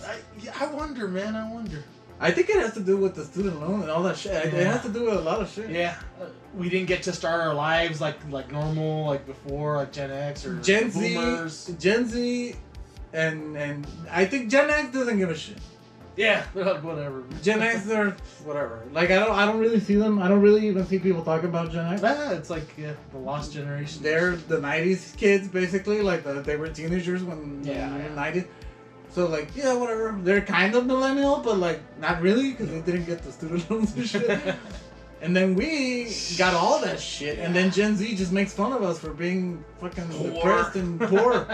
[SPEAKER 2] I wonder, man. I wonder.
[SPEAKER 1] I think it has to do with the student loan and all that shit.
[SPEAKER 2] Yeah.
[SPEAKER 1] It has to do with a lot of shit.
[SPEAKER 2] Yeah, we didn't get to start our lives like normal, like before, like Gen X or
[SPEAKER 1] Gen
[SPEAKER 2] Boomers.
[SPEAKER 1] Z, and I think Gen X doesn't give a shit.
[SPEAKER 2] Yeah, they're like whatever.
[SPEAKER 1] Gen X, they're whatever. Like I don't really see them. I don't really even see people talking about Gen X.
[SPEAKER 2] Yeah, it's like the lost generation.
[SPEAKER 1] They're the '90s kids, basically. Like they were teenagers when in the '90s. So like, yeah, whatever. They're kind of millennial, but like not really because they didn't get the student loans and shit. And then we got all that shit, and then Gen Z just makes fun of us for being fucking depressed and poor.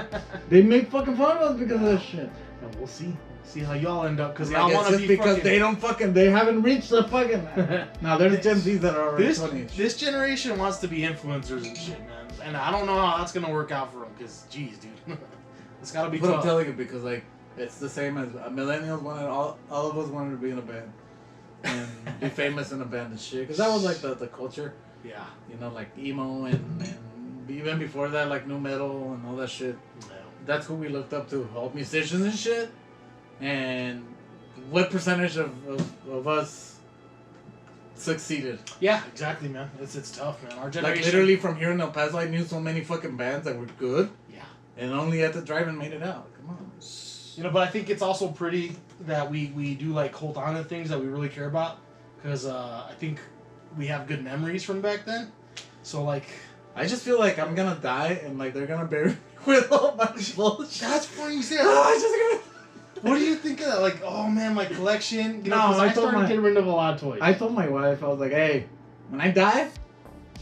[SPEAKER 1] They make fucking fun of us because of that shit.
[SPEAKER 2] And we'll see how y'all end up because
[SPEAKER 1] Like,
[SPEAKER 2] y'all want to be
[SPEAKER 1] because
[SPEAKER 2] fucking...
[SPEAKER 1] they haven't reached the fucking. Now there's Gen Zs that are already 20.
[SPEAKER 2] This generation wants to be influencers and shit, man. And I don't know how that's gonna work out for them because, geez, dude, it's gotta be
[SPEAKER 1] But
[SPEAKER 2] tough.
[SPEAKER 1] I'm telling you because like it's the same as millennials wanted all of us wanted to be in a band and be famous in a band and shit because that was like the culture.
[SPEAKER 2] Yeah.
[SPEAKER 1] You know, like emo and even before that, like nu metal and all that shit.
[SPEAKER 2] No.
[SPEAKER 1] That's who we looked up to, all musicians and shit. And what percentage of us succeeded?
[SPEAKER 2] Yeah, exactly, man. It's tough, man. Our generation.
[SPEAKER 1] Like literally from here in El Paso, I knew so many fucking bands that were good.
[SPEAKER 2] Yeah.
[SPEAKER 1] And only had to drive and made it out. Come on.
[SPEAKER 2] You know, but I think it's also pretty that we do like hold on to things that we really care about because I think we have good memories from back then. So like,
[SPEAKER 1] I just feel like I'm gonna die and like they're gonna bury me with all my bullshit.
[SPEAKER 2] that's funny you say
[SPEAKER 1] I
[SPEAKER 2] that.
[SPEAKER 1] just gonna.
[SPEAKER 2] What do you think of that? Like, oh man, my collection. You know,
[SPEAKER 1] No,
[SPEAKER 2] 'cause
[SPEAKER 1] I
[SPEAKER 2] I
[SPEAKER 1] told
[SPEAKER 2] started
[SPEAKER 1] my-
[SPEAKER 2] getting rid of a lot of toys.
[SPEAKER 1] I told my wife, I was like, hey, when I die,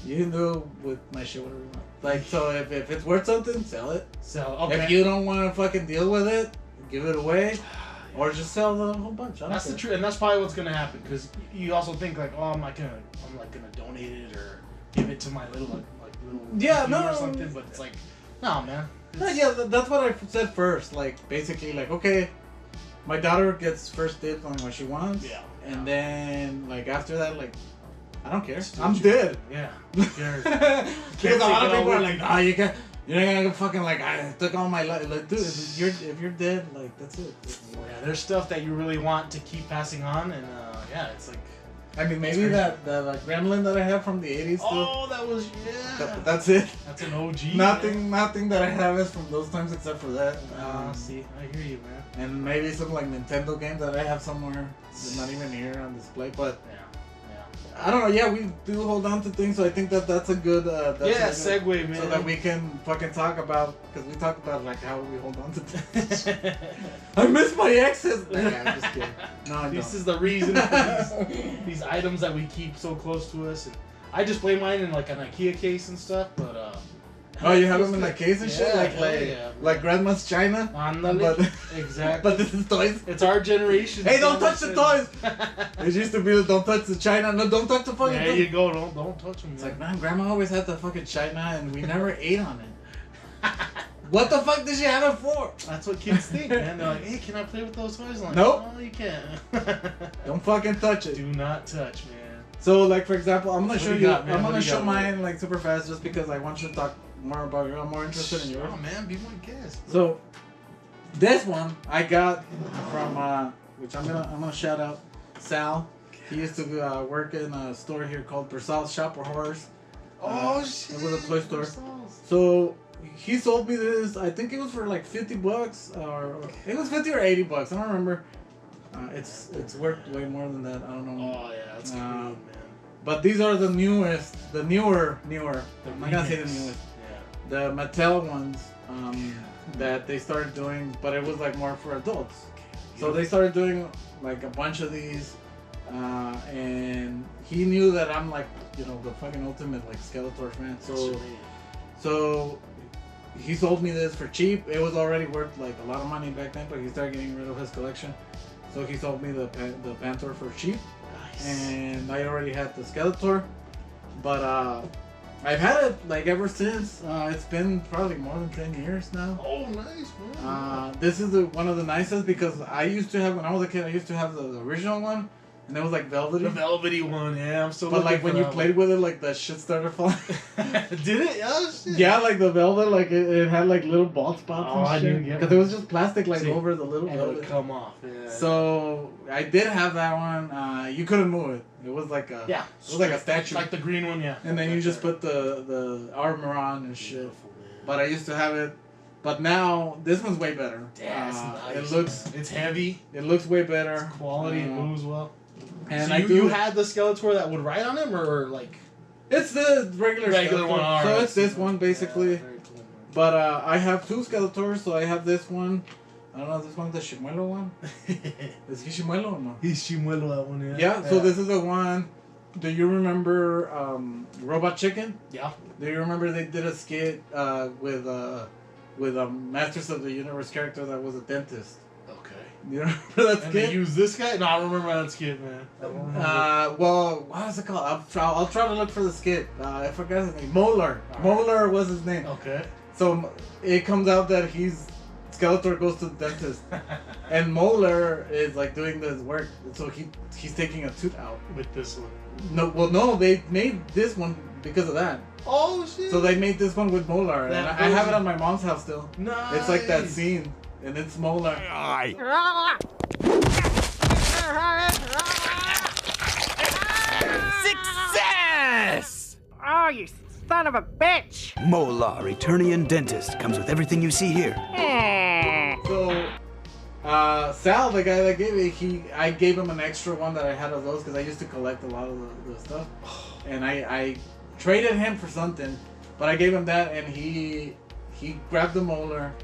[SPEAKER 1] you can do with my shit whatever you want. Like, so if it's worth something, sell it.
[SPEAKER 2] So okay.
[SPEAKER 1] If you don't want to fucking deal with it, give it away. Or just sell the whole bunch.
[SPEAKER 2] That's the truth, and that's probably what's gonna happen. Because you also think like, oh, I'm gonna donate it or give it to my little
[SPEAKER 1] Yeah,
[SPEAKER 2] nephew
[SPEAKER 1] no.
[SPEAKER 2] or something. But it's like, no, man.
[SPEAKER 1] No, yeah, that's what I said first. Like, basically, like, okay, my daughter gets first dibs on what she wants.
[SPEAKER 2] Yeah.
[SPEAKER 1] And then, like, after that, like, I don't care.
[SPEAKER 2] Just do
[SPEAKER 1] I'm
[SPEAKER 2] what you-
[SPEAKER 1] dead.
[SPEAKER 2] Yeah. Who cares?
[SPEAKER 1] Because a lot of
[SPEAKER 2] take it
[SPEAKER 1] people
[SPEAKER 2] all
[SPEAKER 1] are
[SPEAKER 2] with
[SPEAKER 1] like,
[SPEAKER 2] you.
[SPEAKER 1] nah, you can't. You're not gonna fucking like. I took all my life. Like, dude, if you're dead, like that's it.
[SPEAKER 2] Yeah, there's stuff that you really want to keep passing on, and yeah, it's like.
[SPEAKER 1] I mean, maybe that like gremlin that I have from the '80s.
[SPEAKER 2] Oh, that was
[SPEAKER 1] That's it.
[SPEAKER 2] That's an OG.
[SPEAKER 1] Nothing that I have is from those times except for that.
[SPEAKER 2] See, I hear you, man.
[SPEAKER 1] And maybe some like Nintendo games that I have somewhere. They're not even here on display, but.
[SPEAKER 2] Yeah.
[SPEAKER 1] I don't know. Yeah, we do hold on to things, so I think that's a good. That's a good-
[SPEAKER 2] segue, man.
[SPEAKER 1] So that we can fucking talk about, because we talked about like how we hold on to things. I miss my exes. Nah, I'm just kidding. No, I
[SPEAKER 2] This
[SPEAKER 1] don't.
[SPEAKER 2] is the reason for these items that we keep so close to us. And I display mine in like an IKEA case and stuff, but
[SPEAKER 1] Oh, you have them in the case and shit,
[SPEAKER 2] Yeah,
[SPEAKER 1] like
[SPEAKER 2] hell yeah.
[SPEAKER 1] like grandma's china.
[SPEAKER 2] Ándale.
[SPEAKER 1] But
[SPEAKER 2] Exactly.
[SPEAKER 1] but this is toys.
[SPEAKER 2] It's our generation.
[SPEAKER 1] Hey, don't touch the toys. It used to be the don't touch the china. No, don't touch the fucking.
[SPEAKER 2] There you go. Don't touch them.
[SPEAKER 1] It's like, man, grandma always had the fucking china and we never ate on it. What the fuck did she have it for?
[SPEAKER 2] That's what kids think, man. They're like, hey, can I play with those toys? I'm like,
[SPEAKER 1] Nope.
[SPEAKER 2] No, you can't.
[SPEAKER 1] Don't fucking touch it.
[SPEAKER 2] Do not touch, man.
[SPEAKER 1] So, like, for example, I'm gonna
[SPEAKER 2] What
[SPEAKER 1] show
[SPEAKER 2] do
[SPEAKER 1] you.
[SPEAKER 2] you got, man?
[SPEAKER 1] I'm
[SPEAKER 2] What
[SPEAKER 1] gonna
[SPEAKER 2] do you
[SPEAKER 1] show
[SPEAKER 2] got,
[SPEAKER 1] mine like super fast, just because I want you to talk more about yours. I'm more interested in yours.
[SPEAKER 2] Oh man, be my guest.
[SPEAKER 1] So, this one I got from which I'm gonna shout out Sal. He used to work in a store here called Persal's Shop for Horrors.
[SPEAKER 2] Oh shit.
[SPEAKER 1] It was a toy store. So he sold me this. I think it was for like $50, or it was $50 or $80. I don't remember. It's worth way more than that. I don't know.
[SPEAKER 2] Oh yeah, that's good, man.
[SPEAKER 1] But these are the newer. I'm not gonna say the
[SPEAKER 2] remix.
[SPEAKER 1] newest.
[SPEAKER 2] Yeah.
[SPEAKER 1] the Mattel ones that they started doing, but it was like more for adults. So they started doing like a bunch of these, and he knew that I'm like, you know, the fucking ultimate like Skeletor fan. So he sold me this for cheap. It was already worth like a lot of money back then, but he started getting rid of his collection. So he sold me the Panther for cheap. Nice. And I already had the Skeletor, but I've had it like ever since. It's been probably more than 10 years now.
[SPEAKER 2] Oh, nice, man.
[SPEAKER 1] This is one of the nicest because I used to have, when I was a kid, I used to have the original one. And it was like velvety.
[SPEAKER 2] The velvety one, yeah. I'm still.
[SPEAKER 1] But like when you played with it, like that shit started falling.
[SPEAKER 2] Did it? Oh shit.
[SPEAKER 1] Yeah, like the velvet, like it had like little bald spots and shit. Because it was just plastic, like over the little
[SPEAKER 2] and
[SPEAKER 1] velvet.
[SPEAKER 2] it would come off. Yeah.
[SPEAKER 1] So I did have that one. You couldn't move it. It was like a It was like a statue.
[SPEAKER 2] Like the green one, yeah.
[SPEAKER 1] And then you just put the armor on and shit. Beautiful, but I used to have it. But now this one's way better.
[SPEAKER 2] Yeah, it's
[SPEAKER 1] nice.
[SPEAKER 2] It's heavy.
[SPEAKER 1] It looks way better.
[SPEAKER 2] It's quality. It moves well.
[SPEAKER 1] And
[SPEAKER 2] so you had the Skeletor that would ride on him, or like?
[SPEAKER 1] It's the regular
[SPEAKER 2] one.
[SPEAKER 1] Skeletor. So it's this one basically. Yeah, cool. But I have two Skeletors, so I have this one. I don't know if this one's the Shimuelo one. Is he Shimuelo or no?
[SPEAKER 2] He's Shimuelo, that one, yeah.
[SPEAKER 1] Yeah, so this is the one. Do you remember Robot Chicken?
[SPEAKER 2] Yeah.
[SPEAKER 1] Do you remember they did a skit with a Masters of the Universe character that was a dentist? You remember that skit?
[SPEAKER 2] And they used this guy? No, I don't remember that skit, man.
[SPEAKER 1] Well, what was it called? I'll try to look for the skit. I forgot his name. Molar. Right. Molar was his name.
[SPEAKER 2] Okay.
[SPEAKER 1] So it comes out that Skeletor goes to the dentist, and Molar is like doing this work. So he's taking a tooth out
[SPEAKER 2] with this one.
[SPEAKER 1] No, they made this one because of that.
[SPEAKER 2] Oh shit!
[SPEAKER 1] So they made this one with Molar, and I have it on my mom's house still.
[SPEAKER 2] Nice.
[SPEAKER 1] It's like that scene. And it's Molar.
[SPEAKER 9] Success! Oh, you son of a bitch!
[SPEAKER 10] Molar, Eternian Dentist. Comes with everything you see here.
[SPEAKER 1] So, Sal, the guy that gave it, I gave him an extra one that I had of those because I used to collect a lot of the stuff. And I traded him for something, but I gave him that, and he grabbed the Molar.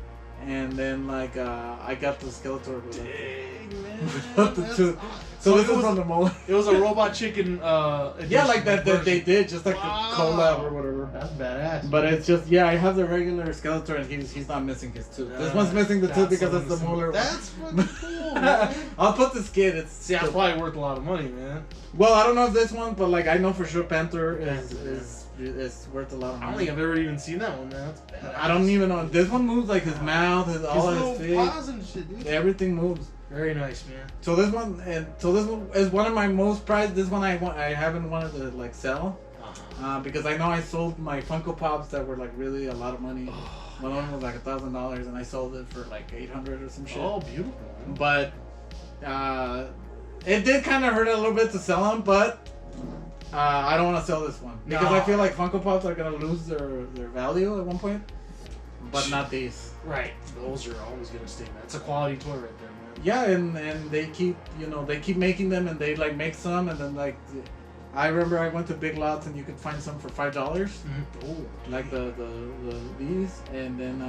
[SPEAKER 1] And then like I got the Skeletor with it. Dang, man. So this was from the Molar.
[SPEAKER 2] It was a Robot Chicken
[SPEAKER 1] yeah, like that they did, just like the collab or whatever.
[SPEAKER 2] That's badass.
[SPEAKER 1] But it's just I have the regular Skeletor and he's not missing his tooth. This one's missing the tooth because it's the Molar.
[SPEAKER 2] That's fucking cool, man.
[SPEAKER 1] I'll put the skit.
[SPEAKER 2] That's probably worth a lot of money, man.
[SPEAKER 1] Well, I don't know if this one, but like I know for sure Panther is worth a lot of money.
[SPEAKER 2] I don't think I've ever even seen that one, man. That's badass.
[SPEAKER 1] I don't even know. This one moves like his mouth, all his face.
[SPEAKER 2] Paws and shit, dude.
[SPEAKER 1] Everything moves.
[SPEAKER 2] Very nice, man.
[SPEAKER 1] So this one is one of my most prized. This one I haven't wanted to like sell, because I know I sold my Funko Pops that were like really a lot of money. One of them was like $1,000, and I sold it for like $800 or some shit.
[SPEAKER 2] Oh, beautiful. Man.
[SPEAKER 1] But it did kind of hurt a little bit to sell them, but I don't want to sell this one because I feel like Funko Pops are gonna lose their value at one point, but not these.
[SPEAKER 2] Right, those are always gonna stay, man. It's a quality toy right there, man.
[SPEAKER 1] Yeah, and they keep making them, and they like make some, and then like I remember I went to Big Lots and you could find some for $5, like the these, and then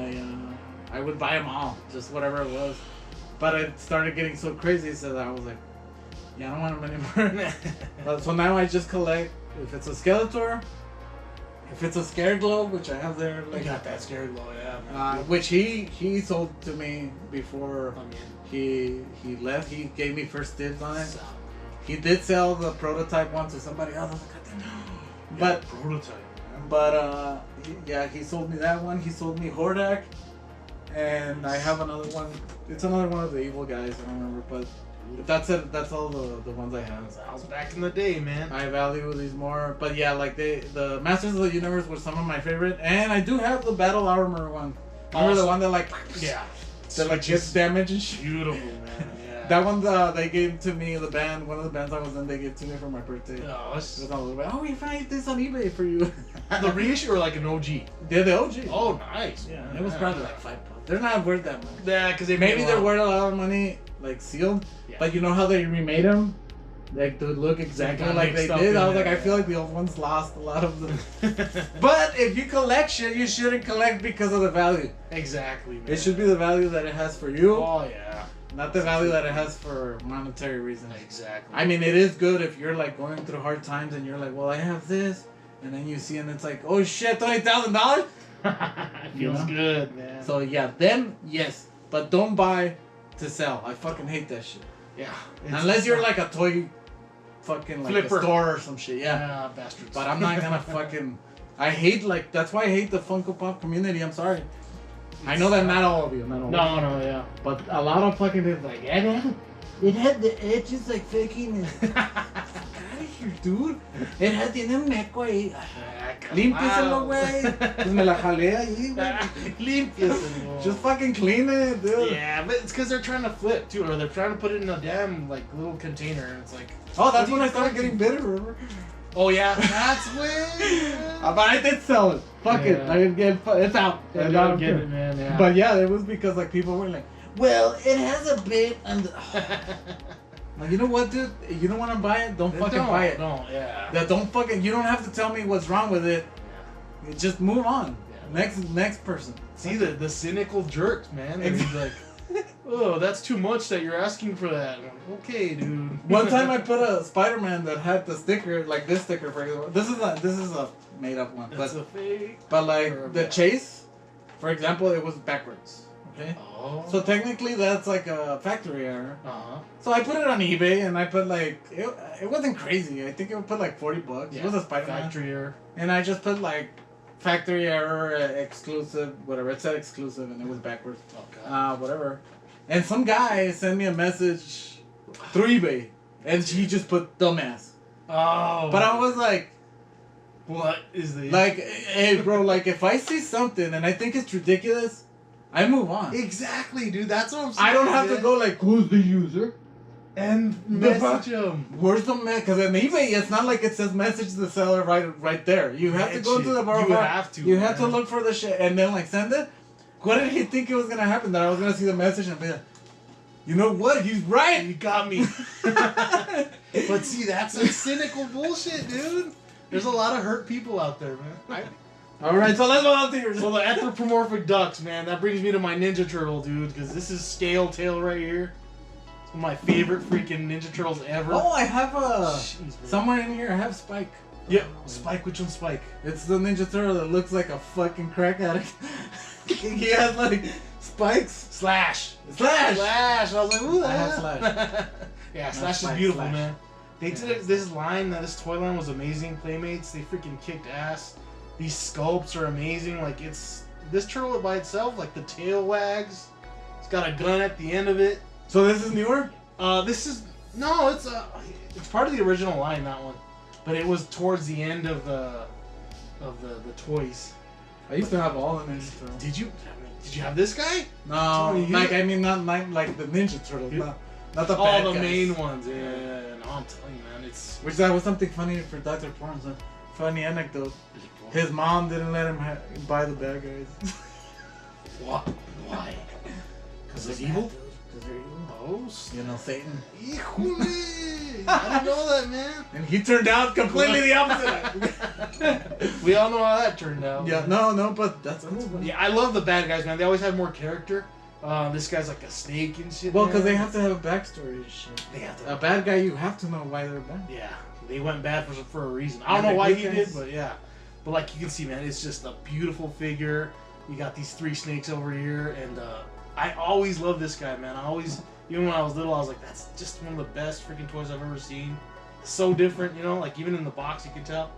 [SPEAKER 1] I would buy them all, just whatever it was, but it started getting so crazy so that I was like, yeah, I don't want them anymore. So now I just collect if it's a Skeletor, if it's a Scareglow, which I have there. Like,
[SPEAKER 2] you got that Scareglow, yeah.
[SPEAKER 1] Which he sold to me before he left. He gave me first dibs on it. He did sell the prototype one to somebody else. I was like, but
[SPEAKER 2] prototype.
[SPEAKER 1] But he sold me that one. He sold me Hordak, and I have another one. It's another one of the evil guys. I don't remember, but. That's it. That's all the ones I have.
[SPEAKER 2] That was back in the day, man.
[SPEAKER 1] I value these more, but yeah, like the Masters of the Universe were some of my favorite, and I do have the Battle Armor one. Remember the one that like that like gets damage and shit.
[SPEAKER 2] Beautiful, man. Yeah.
[SPEAKER 1] That one they gave to me. The band, one of the bands I was in, they gave to me for my birthday. Oh, we found this on eBay for you.
[SPEAKER 2] The reissue or like an OG?
[SPEAKER 1] They're the OG.
[SPEAKER 2] Oh, nice.
[SPEAKER 1] Yeah, it was probably like $5. They're not worth that much.
[SPEAKER 2] Yeah, because
[SPEAKER 1] maybe they're worth a lot of money, like sealed. Yeah. But you know how they remade them? like to look exactly
[SPEAKER 2] got
[SPEAKER 1] like they
[SPEAKER 2] mixed up
[SPEAKER 1] did.
[SPEAKER 2] in
[SPEAKER 1] I was like,
[SPEAKER 2] there,
[SPEAKER 1] I feel like the old ones lost a lot of them. But if you collect shit, you shouldn't collect because of the value.
[SPEAKER 2] Exactly, man.
[SPEAKER 1] It should be the value that it has for you.
[SPEAKER 2] Oh yeah.
[SPEAKER 1] Not the value that it has for monetary reasons.
[SPEAKER 2] Exactly.
[SPEAKER 1] I mean, it is good if you're like going through hard times and you're like, well, I have this, and then you see and it's like, oh shit, $20,000.
[SPEAKER 2] Feels good, man.
[SPEAKER 1] So yeah, then yes, but don't buy to sell. I fucking hate that shit.
[SPEAKER 2] Yeah.
[SPEAKER 1] Unless you're like a toy, fucking like
[SPEAKER 2] Flipper.
[SPEAKER 1] a store or some shit. Yeah.
[SPEAKER 2] Yeah, bastards.
[SPEAKER 1] But I'm not gonna fucking. I hate like that's why I hate the Funko Pop community. I'm sorry. I know that not all of you. Not all.
[SPEAKER 2] No, yeah.
[SPEAKER 1] But a lot of fucking is like, it had the edges like fucking. Get out of here, dude. It had tiene un meco ahí. Límpieselo, güey. Pues me la jalé ahí, güey.
[SPEAKER 2] Límpieselo.
[SPEAKER 1] Just fucking clean it, dude.
[SPEAKER 2] Yeah, but it's because they're trying to flip too, or they're trying to put it in a damn like little container, and it's like.
[SPEAKER 1] Oh, that's when I started getting bitter, remember?
[SPEAKER 2] Oh yeah, that's when.
[SPEAKER 1] But I did sell it. Fuck it. I didn't get it's out.
[SPEAKER 2] I
[SPEAKER 1] don't
[SPEAKER 2] don't get
[SPEAKER 1] care.
[SPEAKER 2] it, man. Yeah.
[SPEAKER 1] But yeah, it was because like people were like, well, it has a bit and. Like, you know what, dude? You don't want to buy it? Don't fucking buy it.
[SPEAKER 2] Don't, yeah.
[SPEAKER 1] That don't fucking. You don't have to tell me what's wrong with it. You just move on.
[SPEAKER 2] Yeah.
[SPEAKER 1] Next person.
[SPEAKER 2] See the cynical jerks, man. They're just like, oh, that's too much that you're asking for that. I'm like, okay, dude.
[SPEAKER 1] One time I put a Spider-Man that had the sticker, like this sticker, for example. This is a made up one.
[SPEAKER 2] That's a fake.
[SPEAKER 1] But like the chase, for example, it was backwards. Okay.
[SPEAKER 2] Oh.
[SPEAKER 1] So technically that's like a factory error.
[SPEAKER 2] Uh-huh.
[SPEAKER 1] So I put it on eBay and I put like it wasn't crazy. I think it would put like $40.
[SPEAKER 2] Yeah.
[SPEAKER 1] It was a Spider-Man.
[SPEAKER 2] Factory error.
[SPEAKER 1] And I just put like factory error, exclusive, whatever. It said exclusive and it was backwards.
[SPEAKER 2] Okay.
[SPEAKER 1] Whatever. And some guy sent me a message through eBay and he just put dumbass.
[SPEAKER 2] Oh.
[SPEAKER 1] But I was like,
[SPEAKER 2] what is this?
[SPEAKER 1] like, hey bro, like if I see something and I think it's ridiculous, I move on.
[SPEAKER 2] Exactly, dude. That's what I'm saying.
[SPEAKER 1] I don't have to go like, who's the user?
[SPEAKER 2] And message him.
[SPEAKER 1] Where's the because on eBay it's not like it says message the seller right there. You have to go to the bar.
[SPEAKER 2] You have to.
[SPEAKER 1] You have to look for the shit and then like send it. What did he think it was gonna happen? That I was gonna see the message and be like, you know what? He's right.
[SPEAKER 2] You got me. But see, that's like cynical bullshit, dude. There's a lot of hurt people out there, man.
[SPEAKER 1] All right, so let's go on to yours.
[SPEAKER 2] So the anthropomorphic ducks, man. That brings me to my Ninja Turtle, dude. Because this is Scale Tail right here. It's one of my favorite freaking Ninja Turtles ever.
[SPEAKER 1] Oh, I have
[SPEAKER 2] Jeez,
[SPEAKER 1] somewhere in here. I have Spike.
[SPEAKER 2] Yep. Spike. Which one's Spike?
[SPEAKER 1] It's the Ninja Turtle that looks like a fucking crack addict. He has like spikes.
[SPEAKER 2] Slash.
[SPEAKER 1] Slash.
[SPEAKER 2] Slash. I was like, ooh.
[SPEAKER 1] I have Slash.
[SPEAKER 2] Yeah,
[SPEAKER 1] Not
[SPEAKER 2] Slash is
[SPEAKER 1] Spike,
[SPEAKER 2] beautiful,
[SPEAKER 1] Slash.
[SPEAKER 2] man. They did this line. This toy line was amazing. Playmates. They freaking kicked ass. These sculpts are amazing. Like this turtle by itself, like the tail wags. It's got a gun at the end of it.
[SPEAKER 1] So this is newer?
[SPEAKER 2] This is no, it's part of the original line, that one, but it was towards the end of the toys.
[SPEAKER 1] I used to have all the Ninja Turtles.
[SPEAKER 2] Did you have this guy?
[SPEAKER 1] No, like I mean not like the Ninja Turtles, not the
[SPEAKER 2] all
[SPEAKER 1] bad
[SPEAKER 2] the
[SPEAKER 1] guys.
[SPEAKER 2] main ones. Yeah. No, I'm telling you, man, it's.
[SPEAKER 1] Which that was something funny for Dr. Porn's. Funny anecdote. His mom didn't let him buy the bad guys.
[SPEAKER 2] What? Why? Because they're evil?
[SPEAKER 1] Because they're evil.
[SPEAKER 2] Oh,
[SPEAKER 1] you know, Satan.
[SPEAKER 2] Híjole! I didn't know that, man.
[SPEAKER 1] And he turned out completely the opposite.
[SPEAKER 2] We all know how that turned out.
[SPEAKER 1] Yeah, no, but that's cool.
[SPEAKER 2] Yeah, I love the bad guys, man. They always have more character. This guy's like a snake and shit.
[SPEAKER 1] Well, because they have to have a backstory and shit.
[SPEAKER 2] They have to.
[SPEAKER 1] A bad guy, you have to know why they're bad.
[SPEAKER 2] Yeah, they went bad for a reason. I don't know why he did, but yeah. But like you can see, man, it's just a beautiful figure. You got these 3 snakes over here, and I always loved this guy, man. I always, even when I was little, I was like, that's just one of the best freaking toys I've ever seen. So different, you know, like even in the box you can tell.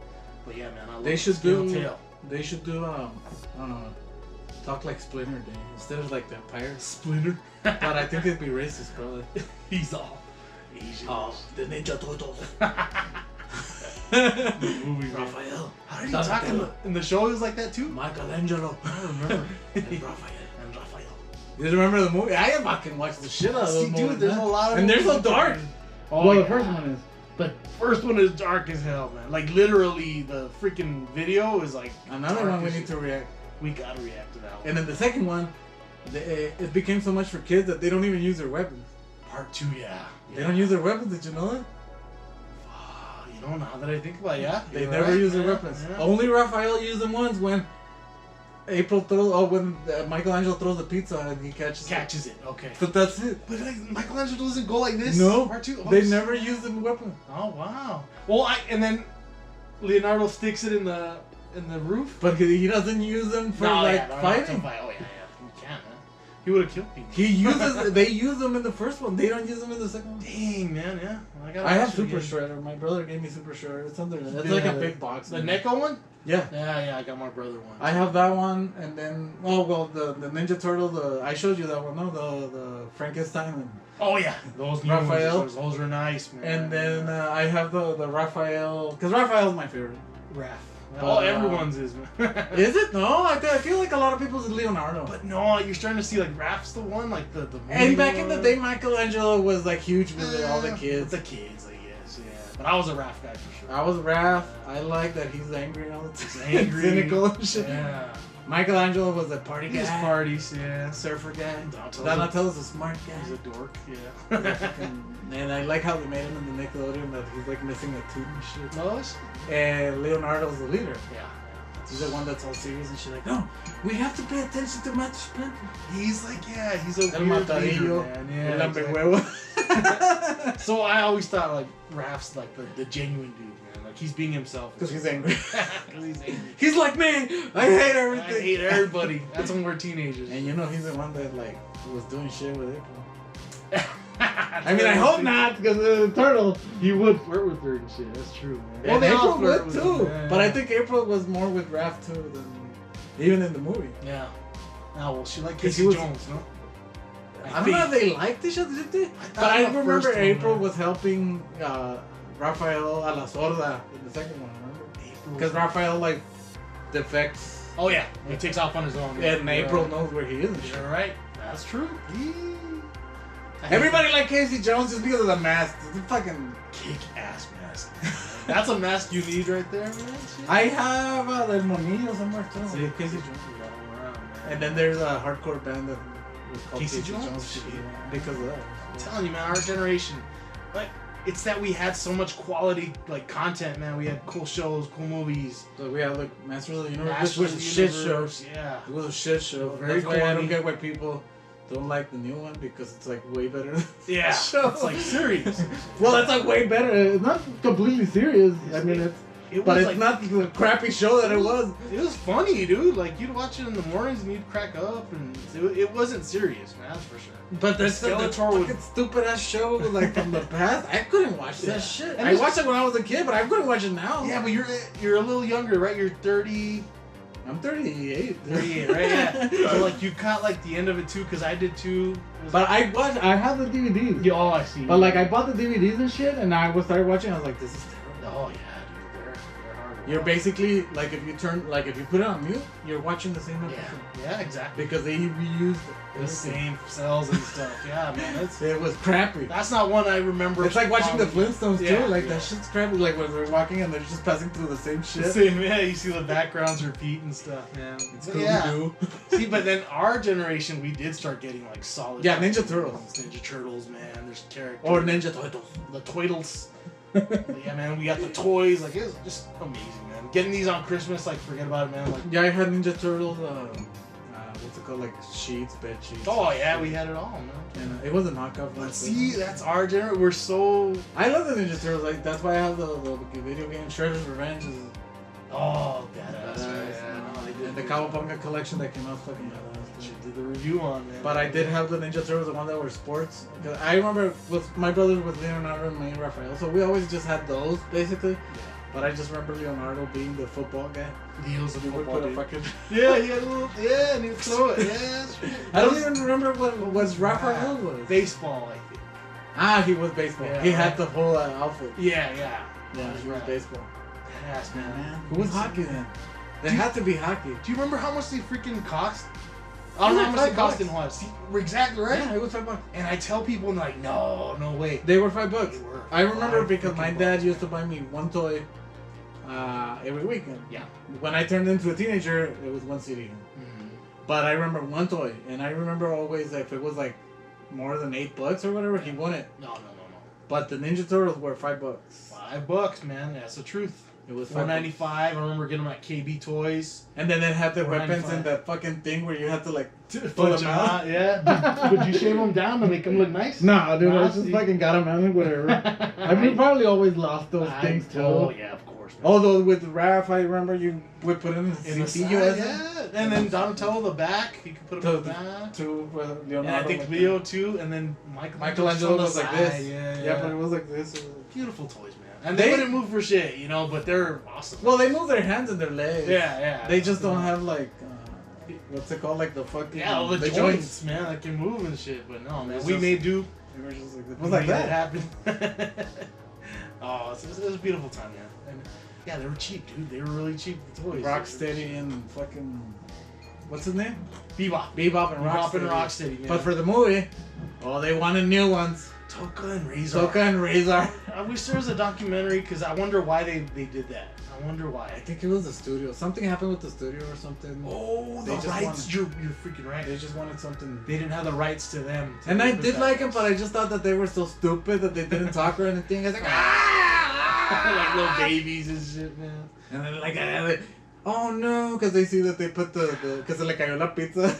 [SPEAKER 2] But yeah, man, I love
[SPEAKER 1] They should
[SPEAKER 2] Scale Tail.
[SPEAKER 1] They should do I don't know, talk like Splinter Day instead of like vampires.
[SPEAKER 2] Splinter.
[SPEAKER 1] But I think it'd be racist, probably.
[SPEAKER 2] He's all Asian.
[SPEAKER 1] Oh, the Ninja Turtles.
[SPEAKER 2] Movie,
[SPEAKER 1] Raphael.
[SPEAKER 2] How did he talk in the show? He was like that too.
[SPEAKER 1] Michelangelo.
[SPEAKER 2] I don't remember.
[SPEAKER 1] And Raphael. You remember the movie? I fucking watched the shit out of those movies.
[SPEAKER 2] Dude, there's a lot of
[SPEAKER 1] and they're so
[SPEAKER 2] movies.
[SPEAKER 1] dark.
[SPEAKER 2] Oh,
[SPEAKER 1] well,
[SPEAKER 2] yeah.
[SPEAKER 1] the first one is.
[SPEAKER 2] The first one is dark as hell, man. Like literally, the freaking video is like.
[SPEAKER 1] Another
[SPEAKER 2] dark
[SPEAKER 1] one we
[SPEAKER 2] as
[SPEAKER 1] need
[SPEAKER 2] shit.
[SPEAKER 1] to react.
[SPEAKER 2] We gotta react to that one.
[SPEAKER 1] And then the second one, it became so much for kids that they don't even use their weapons.
[SPEAKER 2] Part 2, yeah.
[SPEAKER 1] They don't use their weapons. Did you know that?
[SPEAKER 2] You know, now that I think about it, yeah.
[SPEAKER 1] They
[SPEAKER 2] you're
[SPEAKER 1] never
[SPEAKER 2] right,
[SPEAKER 1] use the
[SPEAKER 2] man.
[SPEAKER 1] weapons.
[SPEAKER 2] Yeah.
[SPEAKER 1] Only Raphael used them once when when Michelangelo throws the pizza and he catches
[SPEAKER 2] it. Okay.
[SPEAKER 1] But that's it.
[SPEAKER 2] But like, Michelangelo doesn't go like this.
[SPEAKER 1] No,
[SPEAKER 2] Part two? Oh,
[SPEAKER 1] they never use the weapon.
[SPEAKER 2] Oh wow. Well, and then Leonardo sticks it in the roof.
[SPEAKER 1] But he doesn't use them for fighting.
[SPEAKER 2] Oh yeah. You can't, man. He would have killed people.
[SPEAKER 1] He uses. They use them in the first one. They don't use them in the second one.
[SPEAKER 2] Dang, man. Yeah.
[SPEAKER 1] I have Super Shredder. My brother gave me Super Shredder. It's under. It's like a big box.
[SPEAKER 2] The Neko one.
[SPEAKER 1] Yeah.
[SPEAKER 2] Yeah. I got my brother one.
[SPEAKER 1] I have that one, and then the Ninja Turtle. I showed you that one. No, the Frankenstein. And
[SPEAKER 2] oh yeah, those new
[SPEAKER 1] Raphael.
[SPEAKER 2] ones, those are nice, man.
[SPEAKER 1] And then I have the Raphael, because Raphael's my favorite.
[SPEAKER 2] Everyone's is, man.
[SPEAKER 1] Is it? No, I feel like a lot of people's is Leonardo.
[SPEAKER 2] But no, you're starting to see like Raph's the one, like the movie
[SPEAKER 1] And back
[SPEAKER 2] one.
[SPEAKER 1] in the day, Michelangelo was like huge with all the kids.
[SPEAKER 2] The kids, I guess, yeah. But I was a Raph guy for sure.
[SPEAKER 1] I was Raph. I like that he's angry all the time.
[SPEAKER 2] He's angry.
[SPEAKER 1] Cynical and shit.
[SPEAKER 2] Yeah.
[SPEAKER 1] Michelangelo was a party guy.
[SPEAKER 2] His parties, yeah.
[SPEAKER 1] Surfer guy.
[SPEAKER 2] Donatello's
[SPEAKER 1] a smart guy.
[SPEAKER 2] He's a dork, yeah.
[SPEAKER 1] And I like how they made him in the Nickelodeon that he's like missing a tooth and shit.
[SPEAKER 2] No,
[SPEAKER 1] and Leonardo's the leader.
[SPEAKER 2] Yeah.
[SPEAKER 1] He's the one that's all serious and shit. Like, no, we have to pay attention to Matt Splinter.
[SPEAKER 2] He's like, yeah, he's a
[SPEAKER 1] El
[SPEAKER 2] weird
[SPEAKER 1] Matadillo,
[SPEAKER 2] leader, man. Yeah,
[SPEAKER 1] exactly.
[SPEAKER 2] So I always thought like Raph's like the genuine dude, man. Like he's being himself.
[SPEAKER 1] Because he's angry.
[SPEAKER 2] Because he's angry.
[SPEAKER 1] He's like me. I hate everything.
[SPEAKER 2] I hate everybody. That's when we're teenagers.
[SPEAKER 1] And you know he's the one that like was doing shit with April. I mean, I hope not, because the turtle.
[SPEAKER 2] He would flirt with her and shit. That's true, man.
[SPEAKER 1] Well,
[SPEAKER 2] they all
[SPEAKER 1] April
[SPEAKER 2] flirt
[SPEAKER 1] would
[SPEAKER 2] with
[SPEAKER 1] too.
[SPEAKER 2] him, man.
[SPEAKER 1] But I think April was more with Raph too than even in the movie.
[SPEAKER 2] Yeah. Oh, well, she liked
[SPEAKER 1] 'Cause
[SPEAKER 2] Casey
[SPEAKER 1] he was-
[SPEAKER 2] Jones, no?
[SPEAKER 1] I don't know if they liked each other, did they? But I remember April was helping Raphael a la sorda in the second one, remember? Because Raphael like defects.
[SPEAKER 2] Oh yeah, he takes off on his own.
[SPEAKER 1] And April knows where he is and shit.
[SPEAKER 2] You're right. That's true.
[SPEAKER 1] Everybody liked Casey Jones just because of the mask. It's a fucking
[SPEAKER 2] kick-ass mask. That's a mask you need right there, man. Shit.
[SPEAKER 1] I have El Monillo somewhere too.
[SPEAKER 2] See,
[SPEAKER 1] Casey Jones.
[SPEAKER 2] Around, man.
[SPEAKER 1] And then there's a hardcore band that was called
[SPEAKER 2] Casey Jones?
[SPEAKER 1] shit, because of that.
[SPEAKER 2] I'm telling you, man, our generation, like, it's that we had so much quality, like, content, man. We had cool shows, cool movies.
[SPEAKER 1] So we had like Masters of the Universe.
[SPEAKER 2] Masters
[SPEAKER 1] This was
[SPEAKER 2] of
[SPEAKER 1] a
[SPEAKER 2] the
[SPEAKER 1] shit show.
[SPEAKER 2] Universe, yeah.
[SPEAKER 1] It was a shit show.
[SPEAKER 2] Very
[SPEAKER 1] That's why I
[SPEAKER 2] corny.
[SPEAKER 1] don't get why people don't like the new one, because it's like way better than
[SPEAKER 2] Yeah,
[SPEAKER 1] the show.
[SPEAKER 2] it's like serious.
[SPEAKER 1] Well, it's like way better. It's not completely serious. I mean, but it's
[SPEAKER 2] like,
[SPEAKER 1] not the crappy show that it was.
[SPEAKER 2] It was funny, dude. Like, you'd watch it in the mornings and you'd crack up, and it wasn't serious, man. That's for sure.
[SPEAKER 1] But there's still the
[SPEAKER 2] Skeletor
[SPEAKER 1] fucking stupid ass show like from the past. I couldn't watch that shit.
[SPEAKER 2] And
[SPEAKER 1] I watched it when I was a kid, but I couldn't watch it now.
[SPEAKER 2] Yeah, but you're a little younger, right? You're 30.
[SPEAKER 1] I'm 38.
[SPEAKER 2] 38, right? Yeah. So like you caught like the end of it too, because I did too.
[SPEAKER 1] But I have the DVDs.
[SPEAKER 2] Yeah, oh, I see.
[SPEAKER 1] But like I bought the DVDs and shit, and I started watching. I was like, this is terrible.
[SPEAKER 2] Oh yeah, dude, they're hard.
[SPEAKER 1] You're basically like if you put it on mute, you're watching the same episode.
[SPEAKER 2] Yeah, exactly.
[SPEAKER 1] Because they reused
[SPEAKER 2] The same cells and stuff. Yeah, man.
[SPEAKER 1] It was crappy.
[SPEAKER 2] That's not one I remember.
[SPEAKER 1] It's like watching the Flintstones
[SPEAKER 2] Yeah,
[SPEAKER 1] too. Like
[SPEAKER 2] yeah.
[SPEAKER 1] that shit's crappy. Like when they're walking and they're just passing through the same shit.
[SPEAKER 2] Same, yeah. You see the backgrounds repeat and stuff, man.
[SPEAKER 1] It's
[SPEAKER 2] But
[SPEAKER 1] Scooby-Doo.
[SPEAKER 2] See, but then our generation, we did start getting like solid.
[SPEAKER 1] Yeah, Ninja Turtles.
[SPEAKER 2] Ninja Turtles, man. There's characters.
[SPEAKER 1] Or Ninja Turtles.
[SPEAKER 2] The Toidles. Yeah, man. We got the toys. Like, it was just amazing, man. Getting these on Christmas, like, forget about it, man. Like,
[SPEAKER 1] Yeah, I had Ninja Turtles. What's it called? Like sheets, bed sheets.
[SPEAKER 2] oh yeah, we had it all, man.
[SPEAKER 1] And it was a knockoff.
[SPEAKER 2] But see, that's our generation. We're so.
[SPEAKER 1] I love the Ninja Turtles. Like that's why I have the video game Shredder's Revenge.
[SPEAKER 2] Oh, badass. Right? Yeah, no, they did.
[SPEAKER 1] And the Cowabunga collection that came out fucking badass.
[SPEAKER 2] She did the review on, man.
[SPEAKER 1] But I did have the Ninja Turtles, the one that were sports. Because I remember with my brother with Leonardo and me and Raphael, so we always just had those basically.
[SPEAKER 2] Yeah.
[SPEAKER 1] But I just remember Leonardo being the football guy.
[SPEAKER 2] He was a
[SPEAKER 1] He would
[SPEAKER 2] football
[SPEAKER 1] put a
[SPEAKER 2] dude.
[SPEAKER 1] fucking.
[SPEAKER 2] Yeah, he had a little. Yeah, and he'd throw it. Yeah, that's right.
[SPEAKER 1] I don't even remember what Raphael was.
[SPEAKER 2] Baseball, I think.
[SPEAKER 1] Ah, he was baseball.
[SPEAKER 2] Yeah,
[SPEAKER 1] he
[SPEAKER 2] right.
[SPEAKER 1] had the whole outfit.
[SPEAKER 2] Yeah.
[SPEAKER 1] Yeah, he was
[SPEAKER 2] right.
[SPEAKER 1] baseball.
[SPEAKER 2] Badass, man.
[SPEAKER 1] Who was hockey then? It had to be hockey.
[SPEAKER 2] Do you remember how much they freaking cost? I don't know how much they cost in Juan. See, we're exactly right.
[SPEAKER 1] Yeah, it was $5.
[SPEAKER 2] And I tell people, and they're like, no way.
[SPEAKER 1] They were $5.
[SPEAKER 2] They were
[SPEAKER 1] I remember
[SPEAKER 2] $5
[SPEAKER 1] because my
[SPEAKER 2] freaking
[SPEAKER 1] dad
[SPEAKER 2] bucks.
[SPEAKER 1] used to buy me one toy every weekend.
[SPEAKER 2] Yeah.
[SPEAKER 1] When I turned into a teenager, it was one CD.
[SPEAKER 2] Mm-hmm.
[SPEAKER 1] But I remember one toy, and I remember always if it was like more than $8 or whatever, he won it.
[SPEAKER 2] No.
[SPEAKER 1] But the Ninja Turtles were $5.
[SPEAKER 2] $5, man. That's the truth.
[SPEAKER 1] It was
[SPEAKER 2] $4.95. I remember getting them at KB Toys.
[SPEAKER 1] And then it had the weapons
[SPEAKER 2] $4.95.
[SPEAKER 1] and that fucking thing where you had to like
[SPEAKER 2] Punch them out. Yeah. Would you shave them down to make them look nice?
[SPEAKER 1] Nah, dude, I just fucking got them out and whatever. I mean, probably always lost those things too.
[SPEAKER 2] Oh yeah, of course. Man.
[SPEAKER 1] Although with Raph, I remember you would put it in
[SPEAKER 2] the
[SPEAKER 1] CD
[SPEAKER 2] side, yeah. And then Donatello the back, you could put him in the back.
[SPEAKER 1] Leonardo.
[SPEAKER 2] And I think Leo too, and then
[SPEAKER 1] Michelangelo was like this.
[SPEAKER 2] Yeah,
[SPEAKER 1] but it was like this.
[SPEAKER 2] Beautiful toys, man. And they wouldn't move for shit, you know, but they're awesome.
[SPEAKER 1] Well, they move their hands and their legs.
[SPEAKER 2] Yeah.
[SPEAKER 1] They just don't have like, what's it called? Like the fucking...
[SPEAKER 2] Yeah, all the joints, man, that can move and shit. But no, man, we made do.
[SPEAKER 1] It was just like, it was like that.
[SPEAKER 2] Happened. Oh, it was a beautiful time, man. And yeah, they were cheap, dude. They were really cheap, the toys.
[SPEAKER 1] Rocksteady and fucking... What's his name?
[SPEAKER 2] Bebop.
[SPEAKER 1] Bebop and
[SPEAKER 2] Rocksteady, man.
[SPEAKER 1] But for the movie, they wanted new ones.
[SPEAKER 2] Toka and Razor. I wish there was a documentary because I wonder why they did that. I wonder why.
[SPEAKER 1] I think it was the studio. Something happened with the studio or something.
[SPEAKER 2] Oh, the rights. You're freaking right.
[SPEAKER 1] They just wanted something.
[SPEAKER 2] They didn't have the rights to them.
[SPEAKER 1] And I did like them, but I just thought that they were so stupid that they didn't talk or anything. I was like,
[SPEAKER 2] like little babies and shit, man.
[SPEAKER 1] And then like, oh no, because they see that they put because like Cayola pizza,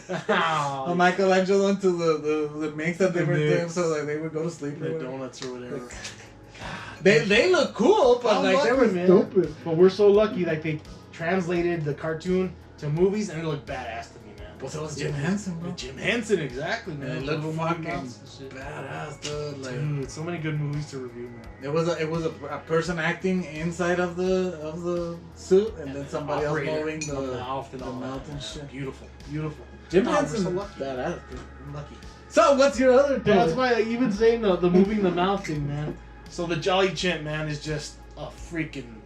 [SPEAKER 1] Michelangelo into the mix that they were doing, so like they would go to sleep.
[SPEAKER 2] The donuts or whatever.
[SPEAKER 1] Like, they look cool, but like they were stupid.
[SPEAKER 2] But we're so lucky that they translated the cartoon to movies and it looked badass to me, man.
[SPEAKER 1] Well, so was Jim Henson, bro.
[SPEAKER 2] Jim Henson, exactly, man.
[SPEAKER 1] It looked fucking badass, dude. Like,
[SPEAKER 2] dude, so many good movies to review, man.
[SPEAKER 1] It was a person acting inside of the suit, and then somebody else moving the mouth and shit.
[SPEAKER 2] Beautiful.
[SPEAKER 1] Jim Henson, so badass, dude.
[SPEAKER 2] I'm lucky.
[SPEAKER 1] So what's your other?
[SPEAKER 2] Yeah, that's why I even saying the moving the mouth thing, man. So the Jolly Chimp, man, is just a freaking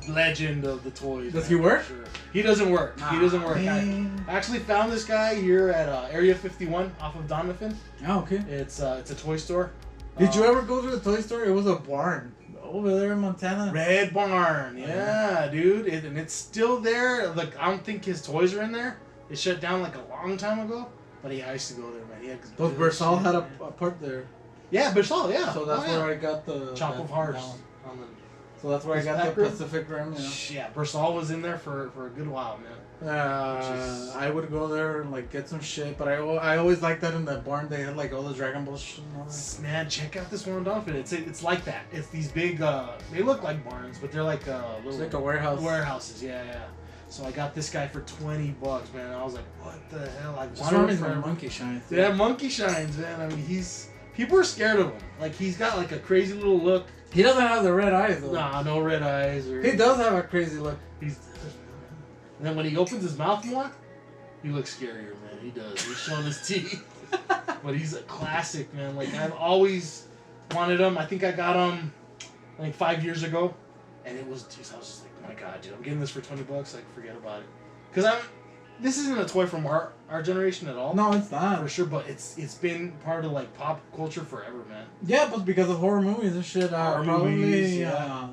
[SPEAKER 2] legend of the toys.
[SPEAKER 1] Does he work?
[SPEAKER 2] Sure. He doesn't work. He doesn't work. I actually found this guy here at Area 51 off of Donovan.
[SPEAKER 1] Oh, okay.
[SPEAKER 2] It's a toy store.
[SPEAKER 1] Did you ever go to the toy store? It was a barn over there in Montana.
[SPEAKER 2] Red Barn, yeah, dude. And it's still there. Like, I don't think his toys are in there. It shut down like a long time ago. But yeah, I used to go there, man.
[SPEAKER 1] Those Bersal had a part there.
[SPEAKER 2] Yeah, Bersal, yeah.
[SPEAKER 1] So that's where I got the
[SPEAKER 2] Chop of Hearts.
[SPEAKER 1] So that's where I got the Pacific Rim.
[SPEAKER 2] Yeah, Bersal was in there for a good while, man.
[SPEAKER 1] I would go there and like get some shit, but I always liked that in that barn. They had like all the Dragon Ball shit and all that.
[SPEAKER 2] Man, check out this one on Donovan. It's like that. It's these big. They look like barns, but they're like little.
[SPEAKER 1] It's like a warehouse.
[SPEAKER 2] Warehouses, yeah. So I got this guy for $20, man. I was like, what the hell? I
[SPEAKER 1] just wanted for Monkey Shines.
[SPEAKER 2] Yeah, Monkey Shines, man. I mean, people are scared of him. Like, he's got like a crazy little look.
[SPEAKER 1] He doesn't have the red eyes though.
[SPEAKER 2] Nah, no red eyes.
[SPEAKER 1] He does have a crazy look.
[SPEAKER 2] And then when he opens his mouth more, he looks scarier, man. He does. He's showing his teeth. But he's a classic, man. Like, I've always wanted him. I think I got him like 5 years ago, and it was just, I was just like, oh my god, dude, I'm getting this for $20. Like, forget about it. Because this isn't a toy from our generation at all.
[SPEAKER 1] No, it's not.
[SPEAKER 2] For sure, but it's been part of like pop culture forever, man.
[SPEAKER 1] Yeah, but because of horror movies and shit,
[SPEAKER 2] movies,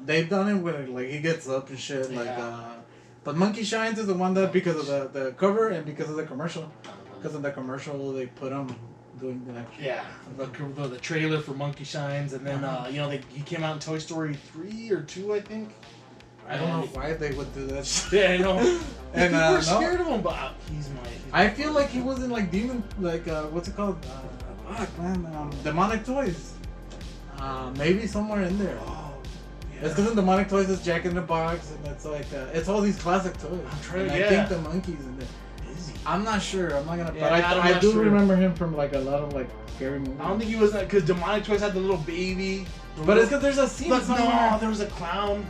[SPEAKER 1] they've done it with like he gets up and shit, like. But Monkey Shines is the one that because of the cover and because of the commercial, because of the commercial they put him doing the actual.
[SPEAKER 2] Yeah, the trailer for Monkey Shines, and then he came out in Toy Story 3 or 2, I think.
[SPEAKER 1] I don't know why they would do that.
[SPEAKER 2] Yeah, I know.
[SPEAKER 1] And
[SPEAKER 2] people are scared of him, but he's
[SPEAKER 1] I feel like he was in like demon, like what's it called? Fuck, man, Demonic Toys. Maybe somewhere in there.
[SPEAKER 2] Oh, yeah.
[SPEAKER 1] It's because in Demonic Toys it's Jack in the Box, and it's like it's all these classic toys.
[SPEAKER 2] I'm trying.
[SPEAKER 1] I think the monkeys in there.
[SPEAKER 2] Is he?
[SPEAKER 1] I'm not sure. I'm not gonna.
[SPEAKER 2] Yeah,
[SPEAKER 1] but I do remember him from like a lot of like scary movies.
[SPEAKER 2] I don't think he was that because Demonic Toys had the little baby.
[SPEAKER 1] But it's because there's a scene somewhere.
[SPEAKER 2] No, there was a clown.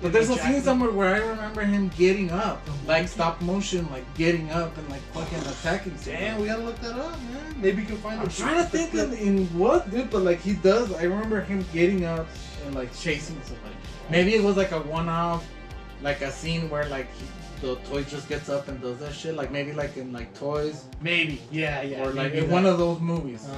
[SPEAKER 1] But there's a scene somewhere where I remember him getting up, like stop motion, like getting up and like fucking attacking.
[SPEAKER 2] Damn, we gotta look that up, man. Maybe you can find.
[SPEAKER 1] I'm trying to think in what, dude, but like he does. I remember him getting up and like chasing somebody. Maybe it was like a one-off, like a scene where like the toy just gets up and does that shit. Like maybe like in like Toys.
[SPEAKER 2] Maybe, yeah.
[SPEAKER 1] Or like in one of those movies.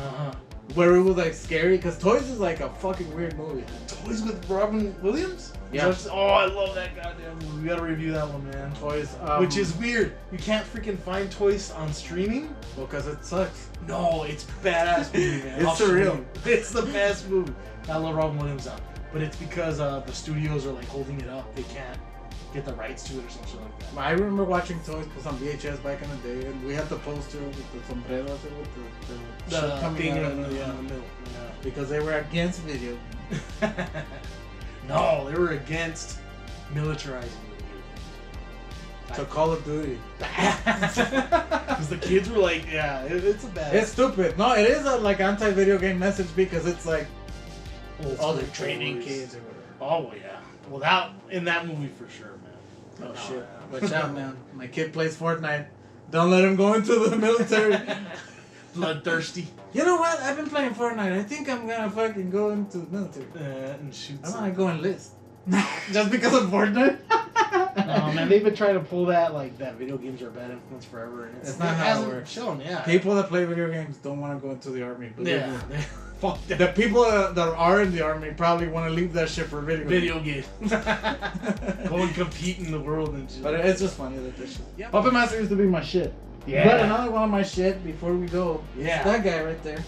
[SPEAKER 1] where it was like scary, because Toys is like a fucking weird movie.
[SPEAKER 2] Toys with Robin Williams?
[SPEAKER 1] Yeah.
[SPEAKER 2] Oh, I love that goddamn movie. We gotta review that one, man.
[SPEAKER 1] Toys,
[SPEAKER 2] which is weird. You can't freaking find Toys on streaming.
[SPEAKER 1] Well, because it sucks.
[SPEAKER 2] No, it's badass movie, man.
[SPEAKER 1] It's surreal.
[SPEAKER 2] It's the best movie. I love Robin Williams out, but it's because the studios are like holding it up. They can't get the rights to it or something like that.
[SPEAKER 1] I remember watching Toys on VHS back in the day, and we had the poster with the sombrero, with the shit coming
[SPEAKER 2] thing
[SPEAKER 1] out
[SPEAKER 2] in
[SPEAKER 1] of
[SPEAKER 2] the middle. Yeah.
[SPEAKER 1] because they were against video.
[SPEAKER 2] No, they were against militarizing
[SPEAKER 1] So Call of Duty.
[SPEAKER 2] because the kids were like, yeah, it's a bad.
[SPEAKER 1] It's stupid. No, it is a like anti-video game message because it's like all the
[SPEAKER 2] school
[SPEAKER 1] training
[SPEAKER 2] boys.
[SPEAKER 1] kids or whatever.
[SPEAKER 2] Oh yeah. Well, that in that movie for sure, man.
[SPEAKER 1] Oh shit! Watch out, man. My kid plays Fortnite. Don't let him go into the military.
[SPEAKER 2] Bloodthirsty.
[SPEAKER 1] You know what? I've been playing Fortnite. I think I'm gonna fucking go into the military.
[SPEAKER 2] And shoot.
[SPEAKER 1] I'm gonna go enlist. Just because of Fortnite?
[SPEAKER 2] No, man, they've been trying to pull that video games are a bad influence forever, and
[SPEAKER 1] It's not how it works.
[SPEAKER 2] Shown, yeah.
[SPEAKER 1] People that play video games don't want to go into the army.
[SPEAKER 2] Yeah. Fuck that.
[SPEAKER 1] The people that are in the army probably want to leave that shit for video games.
[SPEAKER 2] Go and compete in the world and shit.
[SPEAKER 1] But it's just funny that this shit.
[SPEAKER 2] Yeah.
[SPEAKER 1] Puppet Master used to be my shit.
[SPEAKER 2] Yeah.
[SPEAKER 1] But another one of my shit before we go.
[SPEAKER 2] Yeah.
[SPEAKER 1] Is that guy right there.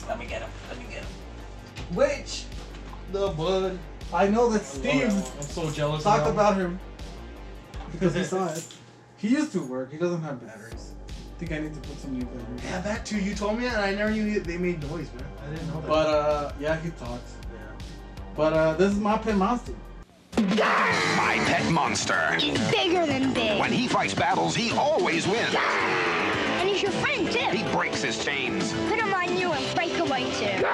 [SPEAKER 2] Let me get him.
[SPEAKER 1] Which
[SPEAKER 2] The bud.
[SPEAKER 1] I know that Steve
[SPEAKER 2] I'm so jealous.
[SPEAKER 1] talked
[SPEAKER 2] of
[SPEAKER 1] about him because he saw it. He used to work. He doesn't have batteries. I think I need to put some new batteries.
[SPEAKER 2] Yeah, that too. You told me that, and I never knew they made noise, man. I didn't know that.
[SPEAKER 1] But yeah, he talks.
[SPEAKER 2] Yeah.
[SPEAKER 1] But this is my pet monster.
[SPEAKER 11] My pet monster.
[SPEAKER 8] He's bigger than big.
[SPEAKER 11] When he fights battles, he always wins.
[SPEAKER 8] And he's your friend, too.
[SPEAKER 11] He breaks his chains.
[SPEAKER 8] Put him on you and break away, too.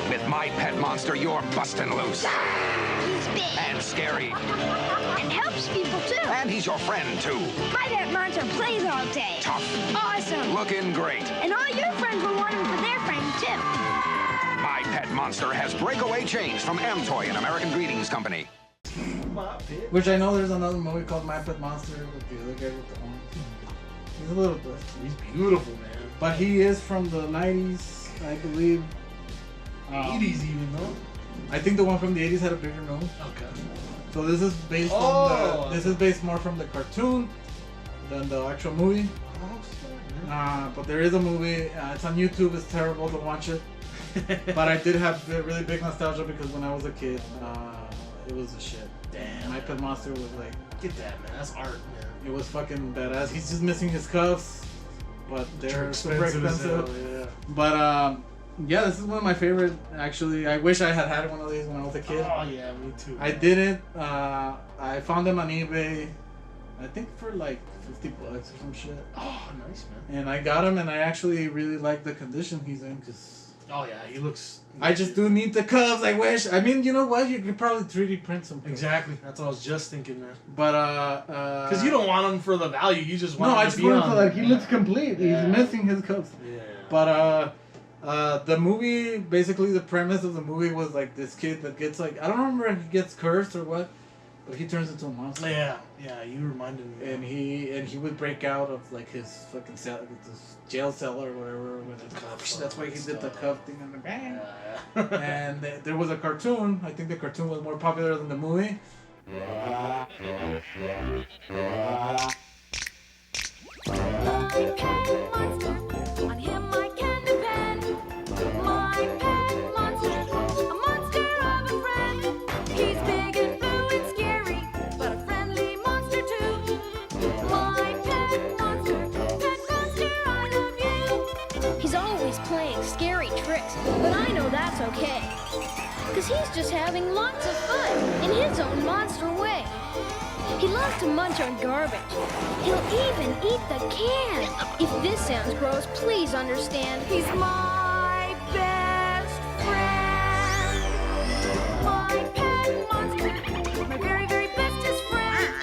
[SPEAKER 11] With my pet monster, you're busting loose.
[SPEAKER 8] He's big.
[SPEAKER 11] And scary.
[SPEAKER 8] And helps people, too.
[SPEAKER 11] And he's your friend, too.
[SPEAKER 8] My pet monster plays all day.
[SPEAKER 11] Tough.
[SPEAKER 8] Awesome.
[SPEAKER 11] Looking great.
[SPEAKER 8] And all your friends will want him for their friend, too.
[SPEAKER 11] My pet monster has breakaway chains from M-Toy and American Greetings Company.
[SPEAKER 1] Which I know there's another movie called My Pet Monster with the other guy with the horns. He's a little dusty.
[SPEAKER 2] He's beautiful, man.
[SPEAKER 1] But he is from the 90s, I believe.
[SPEAKER 2] 80s even, though.
[SPEAKER 1] I think the one from the 80s had a bigger nose.
[SPEAKER 2] Okay.
[SPEAKER 1] So this is based
[SPEAKER 2] Oh.
[SPEAKER 1] this is based more from the cartoon than the actual movie. But there is a movie. It's on YouTube. It's terrible to watch it. But I did have really big nostalgia because when I was a kid, it was the shit.
[SPEAKER 2] Damn.
[SPEAKER 1] My Pet Monster was like,
[SPEAKER 2] Get that, man. That's art, man.
[SPEAKER 1] it was fucking badass. He's just missing his cuffs, but they're super
[SPEAKER 2] as
[SPEAKER 1] expensive.
[SPEAKER 2] hell, yeah.
[SPEAKER 1] But yeah, this is one of my favorite. Actually, I wish I had one of these when I was a kid.
[SPEAKER 2] Oh yeah, me too.
[SPEAKER 1] I didn't. I found them on eBay. I think for like $50 or some shit.
[SPEAKER 2] Oh, nice, man.
[SPEAKER 1] And I got him, and I actually really like the condition he's in because.
[SPEAKER 2] Oh yeah, he looks.
[SPEAKER 1] I just do need the cuffs. I wish. I mean, you know what? You could probably 3D print some. Cuffs.
[SPEAKER 2] Exactly. That's what I was just thinking, man.
[SPEAKER 1] But
[SPEAKER 2] because you don't want him for the value, you just want.
[SPEAKER 1] No,
[SPEAKER 2] him
[SPEAKER 1] I
[SPEAKER 2] to
[SPEAKER 1] just
[SPEAKER 2] be
[SPEAKER 1] want him
[SPEAKER 2] on.
[SPEAKER 1] for like he looks complete.
[SPEAKER 2] Yeah.
[SPEAKER 1] He's missing his cuffs.
[SPEAKER 2] Yeah.
[SPEAKER 1] But the movie, basically the premise of the movie was like this kid that gets like, I don't remember if he gets cursed or what, but he turns into a monster.
[SPEAKER 2] Yeah, you reminded me.
[SPEAKER 1] And he would break out of like his fucking cell, this jail cell or whatever. With his cuffs. That's why he did the cuff thing on the bang. And there was a cartoon. I think the cartoon was more popular than the movie.
[SPEAKER 12] On him I can depend. My pet monster, a monster of a friend. He's big and blue and scary, but a friendly monster too. My pet monster, I love you.
[SPEAKER 13] He's always playing scary tricks, but I know that's okay. Cause he's just having lots of fun in his own monster way. He loves to munch on garbage. He'll even eat the can. If this sounds gross, please understand.
[SPEAKER 12] He's my best friend. My pet monster, my very, very bestest friend.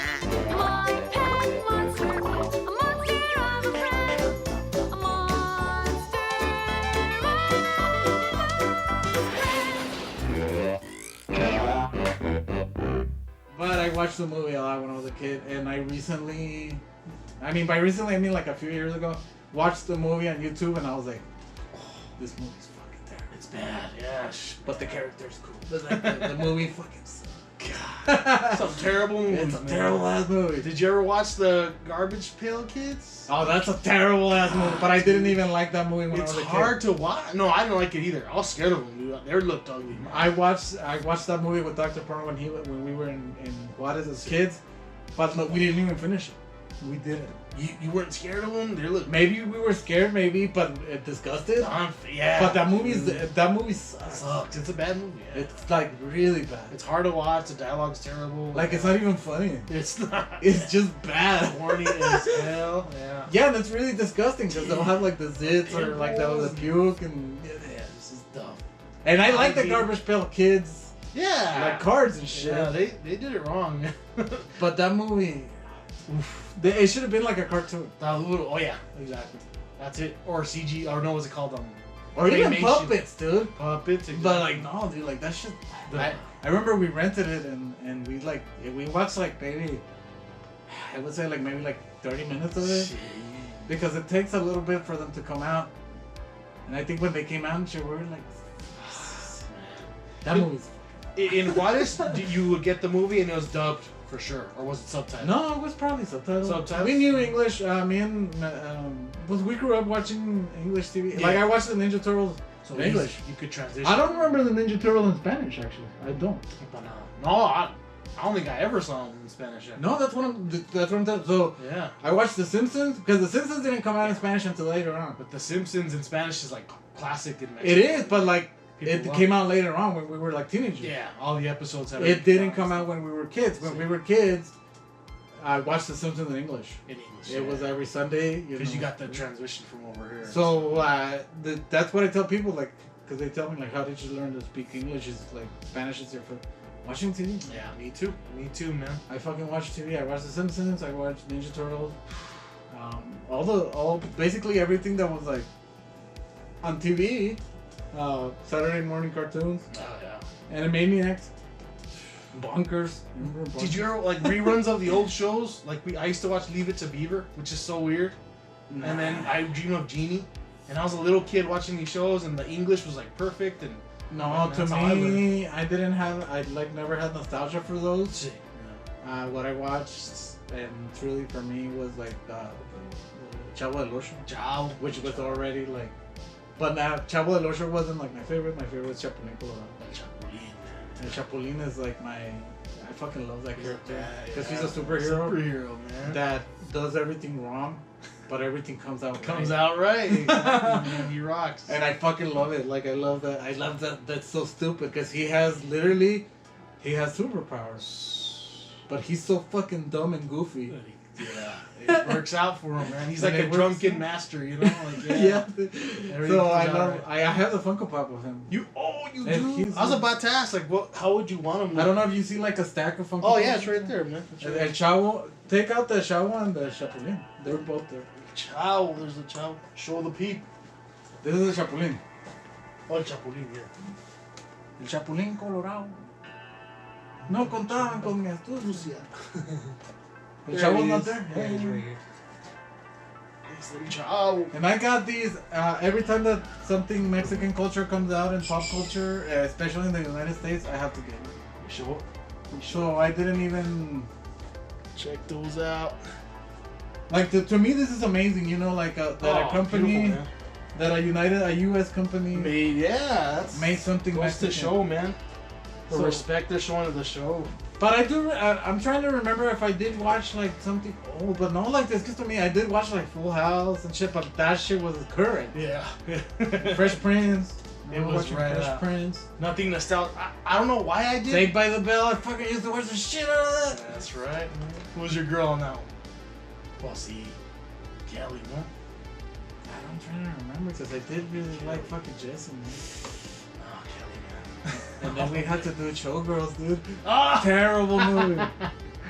[SPEAKER 12] My pet monster, a monster of a friend. A monster.
[SPEAKER 1] But I watched the movie a lot when I was a kid, and I recently, I mean by recently I mean like a few years ago, watched the movie on YouTube, and I was like, oh, this movie's fucking terrible.
[SPEAKER 2] It's bad, yeah.
[SPEAKER 1] But the character's cool. But like the movie fucking sucks.
[SPEAKER 2] God. Some terrible movie.
[SPEAKER 1] It's a terrible ass movie.
[SPEAKER 2] Did you ever watch the Garbage Pail Kids?
[SPEAKER 1] Oh, that's a terrible ass movie. But I didn't even like that movie when I was a kid.
[SPEAKER 2] It's hard to watch. No, I didn't like it either. I was scared of them, dude. They looked ugly. Man.
[SPEAKER 1] I watched that movie with Dr. Perno when we were in Juarez as kids, but look, we didn't even finish it. We didn't.
[SPEAKER 2] You weren't scared of them? They look.
[SPEAKER 1] Maybe we were scared, but disgusted.
[SPEAKER 2] Yeah.
[SPEAKER 1] But that movie sucks.
[SPEAKER 2] It's a bad movie. Yeah.
[SPEAKER 1] It's like really bad.
[SPEAKER 2] It's hard to watch. The dialogue's terrible.
[SPEAKER 1] Like it's not even funny.
[SPEAKER 2] It's not.
[SPEAKER 1] It's just bad.
[SPEAKER 2] Horny as hell. Yeah.
[SPEAKER 1] Yeah, and it's really disgusting because they'll have like the zits or like that was a puke and
[SPEAKER 2] yeah, this is dumb.
[SPEAKER 1] And I like the Garbage Pail Kids.
[SPEAKER 2] Yeah.
[SPEAKER 1] Like cards and shit.
[SPEAKER 2] Yeah, they did it wrong.
[SPEAKER 1] But that movie. It should have been like a cartoon.
[SPEAKER 2] Oh yeah, exactly. That's it. Or CG. Or no, what's it called?
[SPEAKER 1] Or even puppets, dude.
[SPEAKER 2] Puppets. Exactly.
[SPEAKER 1] But like no, dude. Like that shit. I remember we rented it and we watched like maybe I would say like maybe like 30 minutes of it because it takes a little bit for them to come out. And I think when they came out and shit, we were like, that movie's.
[SPEAKER 2] In Juarez, you would get the movie and it was dubbed. For sure, or was it subtitled?
[SPEAKER 1] No, it was probably subtitled. We knew English. Me and we grew up watching English TV. Yeah. Like I watched the Ninja Turtles in English.
[SPEAKER 2] You could transition.
[SPEAKER 1] I don't remember the Ninja Turtle in Spanish actually. I don't.
[SPEAKER 2] No, I don't think I ever saw them in Spanish. Yet.
[SPEAKER 1] No, that's what I'm telling. So
[SPEAKER 2] yeah,
[SPEAKER 1] I watched The Simpsons because The Simpsons didn't come out in Spanish until later on.
[SPEAKER 2] But The Simpsons in Spanish is like classic in Mexico.
[SPEAKER 1] It is, but like. It came out later on when we were like teenagers.
[SPEAKER 2] Yeah, all the episodes have.
[SPEAKER 1] It didn't come out when we were kids. When we were kids, I watched The Simpsons in English. It was every Sunday.
[SPEAKER 2] Because you got the transition from over here.
[SPEAKER 1] So that's what I tell people, like, because they tell me like, how did you learn to speak English? Is like Spanish is your first. Watching TV.
[SPEAKER 2] Yeah, me too. Me too, man.
[SPEAKER 1] I fucking watch TV. I watch The Simpsons. I watch Ninja Turtles. Basically everything that was like on TV. Saturday morning cartoons.
[SPEAKER 2] Oh yeah.
[SPEAKER 1] Animaniacs. Bonkers.
[SPEAKER 2] Did you ever like reruns of the old shows? Like I used to watch Leave It to Beaver, which is so weird. Nah. And then I Dream of Jeannie. And I was a little kid watching these shows, and the English was like perfect. And
[SPEAKER 1] no, to me, I never had nostalgia for those. Yeah. What I watched, and truly for me, was like Chavo del Ocho. Which was already like. But now, Chavo del Ocho wasn't like my favorite. My favorite was Chapulín Colorado. And Chapulín is like I fucking love that character. Because he's a superhero.
[SPEAKER 2] Man.
[SPEAKER 1] That does everything wrong, but everything comes out
[SPEAKER 2] right. Exactly. He rocks.
[SPEAKER 1] And I fucking love it. Like, I love that. That's so stupid. Because he has superpowers. But he's so fucking dumb and goofy.
[SPEAKER 2] Yeah, it works out for him, man. He's like a drunken master, you know? Like,
[SPEAKER 1] yeah. So I have the Funko Pop of him.
[SPEAKER 2] You do? I was about to ask, like, how would you want him?
[SPEAKER 1] I don't know if you see like a stack of Funko
[SPEAKER 2] Pops. Oh yeah, it's right there, man.
[SPEAKER 1] Right. And Chavo, take out the Chavo and the Chapulín. They're both there.
[SPEAKER 2] Chavo, there's the Chavo. Show the peep.
[SPEAKER 1] This is the Chapulín.
[SPEAKER 2] Oh, el Chapulín, yeah.
[SPEAKER 1] El Chapulín Colorado. No contaban con mi astucia. The Chavo's not there?
[SPEAKER 2] Yeah, he's right here. It's the Chavo.
[SPEAKER 1] And I got these every time that something Mexican culture comes out in pop culture, especially in the United States, I have to get it.
[SPEAKER 2] You sure?
[SPEAKER 1] So I didn't even
[SPEAKER 2] check those out.
[SPEAKER 1] Like to me, this is amazing. You know, like that a company, that a U.S. company
[SPEAKER 2] made something
[SPEAKER 1] goes
[SPEAKER 2] Mexican. To show, man. The respect they're showing to the show.
[SPEAKER 1] But I'm trying to remember if I did watch like something old, but not like this. Because to me, I did watch like Full House and shit, but that shit was current.
[SPEAKER 2] Yeah.
[SPEAKER 1] Fresh Prince.
[SPEAKER 2] It was right.
[SPEAKER 1] Fresh Prince.
[SPEAKER 2] Nothing nostalgic. I don't know why I did.
[SPEAKER 1] Saved by the Bell. I fucking used to watch the shit out of that.
[SPEAKER 2] That's right. Who was your girl on that one? Well, see, Kelly, no?
[SPEAKER 1] I'm trying to remember because I did really like fucking Jesse, man. And then we had to do Showgirls, dude. Terrible movie.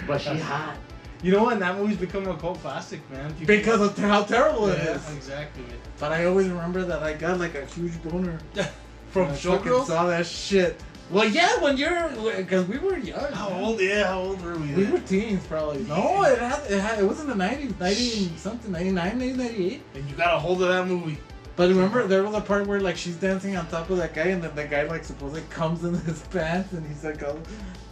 [SPEAKER 2] But she's hot. You know what? That movie's become a cult classic, man.
[SPEAKER 1] Because of how terrible it is.
[SPEAKER 2] Exactly.
[SPEAKER 1] But I always remember that I got like a huge boner
[SPEAKER 2] from Showgirls.
[SPEAKER 1] Saw that shit. Well, yeah, because we were young.
[SPEAKER 2] How old? Yeah, how old were we?
[SPEAKER 1] We were teens, probably. No, it was in the 90s, 90 something, 99, maybe 98.
[SPEAKER 2] And you got a hold of that movie.
[SPEAKER 1] But remember, there was a part where like she's dancing on top of that guy, and then the guy like supposedly comes in his pants, and he's like, "Oh,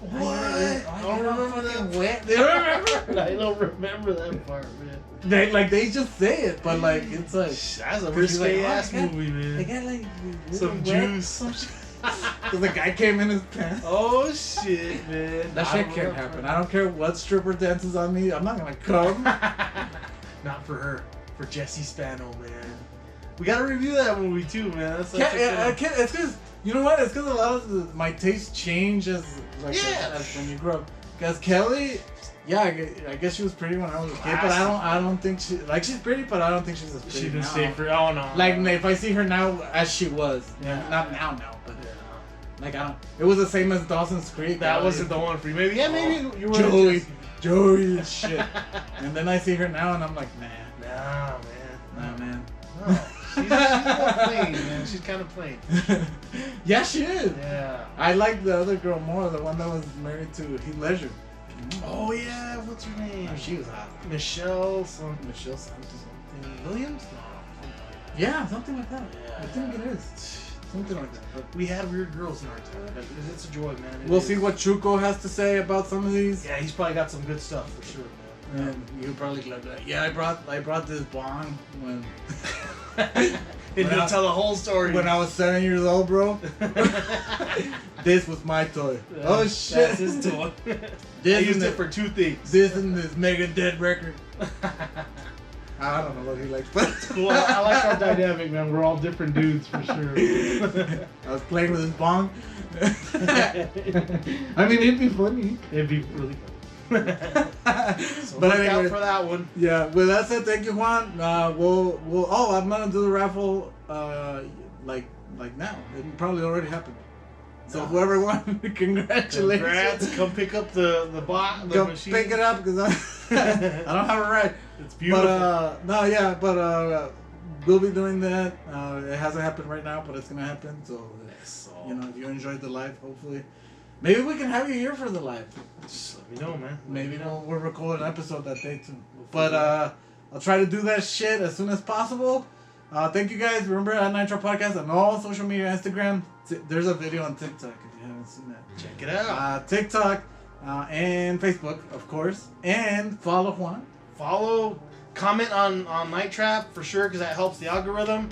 [SPEAKER 1] what?
[SPEAKER 2] I don't remember that.
[SPEAKER 1] Wet." They don't remember.
[SPEAKER 2] I don't remember that part, man.
[SPEAKER 1] They just say it, but like it's like
[SPEAKER 2] that's a risque ass movie, man.
[SPEAKER 1] They got like
[SPEAKER 2] some juice.
[SPEAKER 1] Because the guy came in his pants.
[SPEAKER 2] Oh shit, man!
[SPEAKER 1] That shit can't happen. I don't care what stripper dances on me. I'm not gonna come.
[SPEAKER 2] Not for her. For Jessie Spano, man. We gotta review that movie too, man. That's
[SPEAKER 1] I can't. It's because you know what? It's because a lot of my tastes change as when you grow up. Because Kelly, yeah, I guess she was pretty when I was a kid, but I don't think she's pretty, but I don't think she's as pretty.
[SPEAKER 2] She didn't
[SPEAKER 1] now.
[SPEAKER 2] stay for. Oh no.
[SPEAKER 1] Like if I see her now as she was, not now, but like I don't. It was the same as Dawson's Creek.
[SPEAKER 2] That wasn't the one for you. Maybe you were
[SPEAKER 1] Joey and shit. And then I see her now and I'm like, nah, man.
[SPEAKER 2] No. She's plain, man. She's kind of plain.
[SPEAKER 1] Yeah, she is.
[SPEAKER 2] Yeah.
[SPEAKER 1] I like the other girl more, the one that was married to Heath Ledger.
[SPEAKER 2] Oh yeah, what's her name?
[SPEAKER 1] Oh, she was hot.
[SPEAKER 2] Michelle something. Williams? No.
[SPEAKER 1] Yeah, something like that.
[SPEAKER 2] Yeah.
[SPEAKER 1] I think it is. Something like that. But
[SPEAKER 2] we had weird girls in our time. It's a joy, man.
[SPEAKER 1] We'll see what Chuco has to say about some of these.
[SPEAKER 2] Yeah, he's probably got some good stuff for sure, man.
[SPEAKER 1] And you probably love that. Yeah, I brought this bong when.
[SPEAKER 2] He'll tell the whole story.
[SPEAKER 1] When I was 7 years old, bro. This was my toy. Oh shit!
[SPEAKER 2] That's his toy. I used it for 2 things.
[SPEAKER 1] This and this Megadeth record. I don't know what he likes, but
[SPEAKER 2] well, I like our dynamic, man. We're all different dudes for sure.
[SPEAKER 1] I was playing with his bong. I mean, it'd be funny.
[SPEAKER 2] It'd be really funny. So
[SPEAKER 1] but
[SPEAKER 2] look
[SPEAKER 1] anyway,
[SPEAKER 2] out for that one.
[SPEAKER 1] Yeah. With that said, thank you, Juan. We'll. Oh, I'm gonna do the raffle. Like now. It probably already happened. So whoever won, congratulations.
[SPEAKER 2] Congrats. Come pick up the machine.
[SPEAKER 1] Pick it up because I don't have it right.
[SPEAKER 2] It's beautiful.
[SPEAKER 1] But we'll be doing that. It hasn't happened right now, but it's gonna happen. So you know, if you enjoyed the live, hopefully, maybe we can have you here for the live.
[SPEAKER 2] Just let me know, man.
[SPEAKER 1] Maybe we'll record an episode that day too. But I'll try to do that shit as soon as possible. Thank you guys. Remember at NIGHTTRAP Podcast on all social media, Instagram. There's a video on TikTok if you haven't seen that.
[SPEAKER 2] Check it out.
[SPEAKER 1] TikTok and Facebook, of course. And follow Juan.
[SPEAKER 2] Follow, comment on NIGHTTRAP for sure because that helps the algorithm.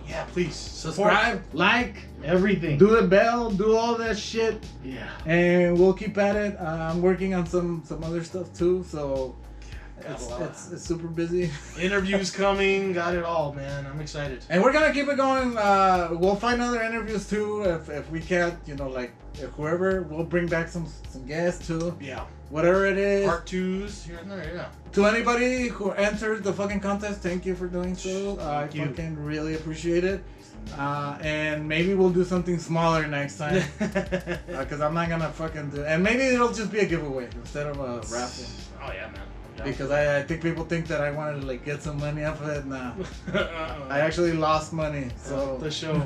[SPEAKER 2] Yeah, please
[SPEAKER 1] subscribe, like
[SPEAKER 2] everything.
[SPEAKER 1] Do the bell, do all that shit.
[SPEAKER 2] Yeah.
[SPEAKER 1] And we'll keep at it. I'm working on some other stuff too, so it's super busy.
[SPEAKER 2] Interviews coming, got it all, man. I'm excited.
[SPEAKER 1] And we're gonna keep it going. We'll find other interviews too if we can't, you know, like if whoever, we'll bring back some guests too.
[SPEAKER 2] Yeah.
[SPEAKER 1] Whatever it is.
[SPEAKER 2] Part 2s here and there, yeah.
[SPEAKER 1] To anybody who entered the fucking contest, thank you for doing so. I fucking really appreciate it. And maybe we'll do something smaller next time. Because I'm not gonna fucking do it. And maybe it'll just be a giveaway instead of a raffle.
[SPEAKER 2] Oh yeah, man.
[SPEAKER 1] Because I think people think that I wanted to like get some money off of it. Nah. I actually lost money. So
[SPEAKER 2] the show.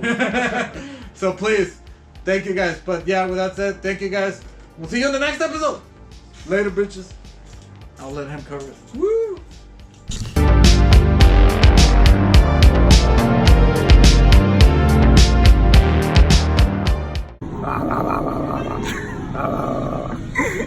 [SPEAKER 1] So please, thank you guys. But yeah, with that said, thank you guys. We'll see you in the next episode. Later, bitches. I'll let him cover it. Woo!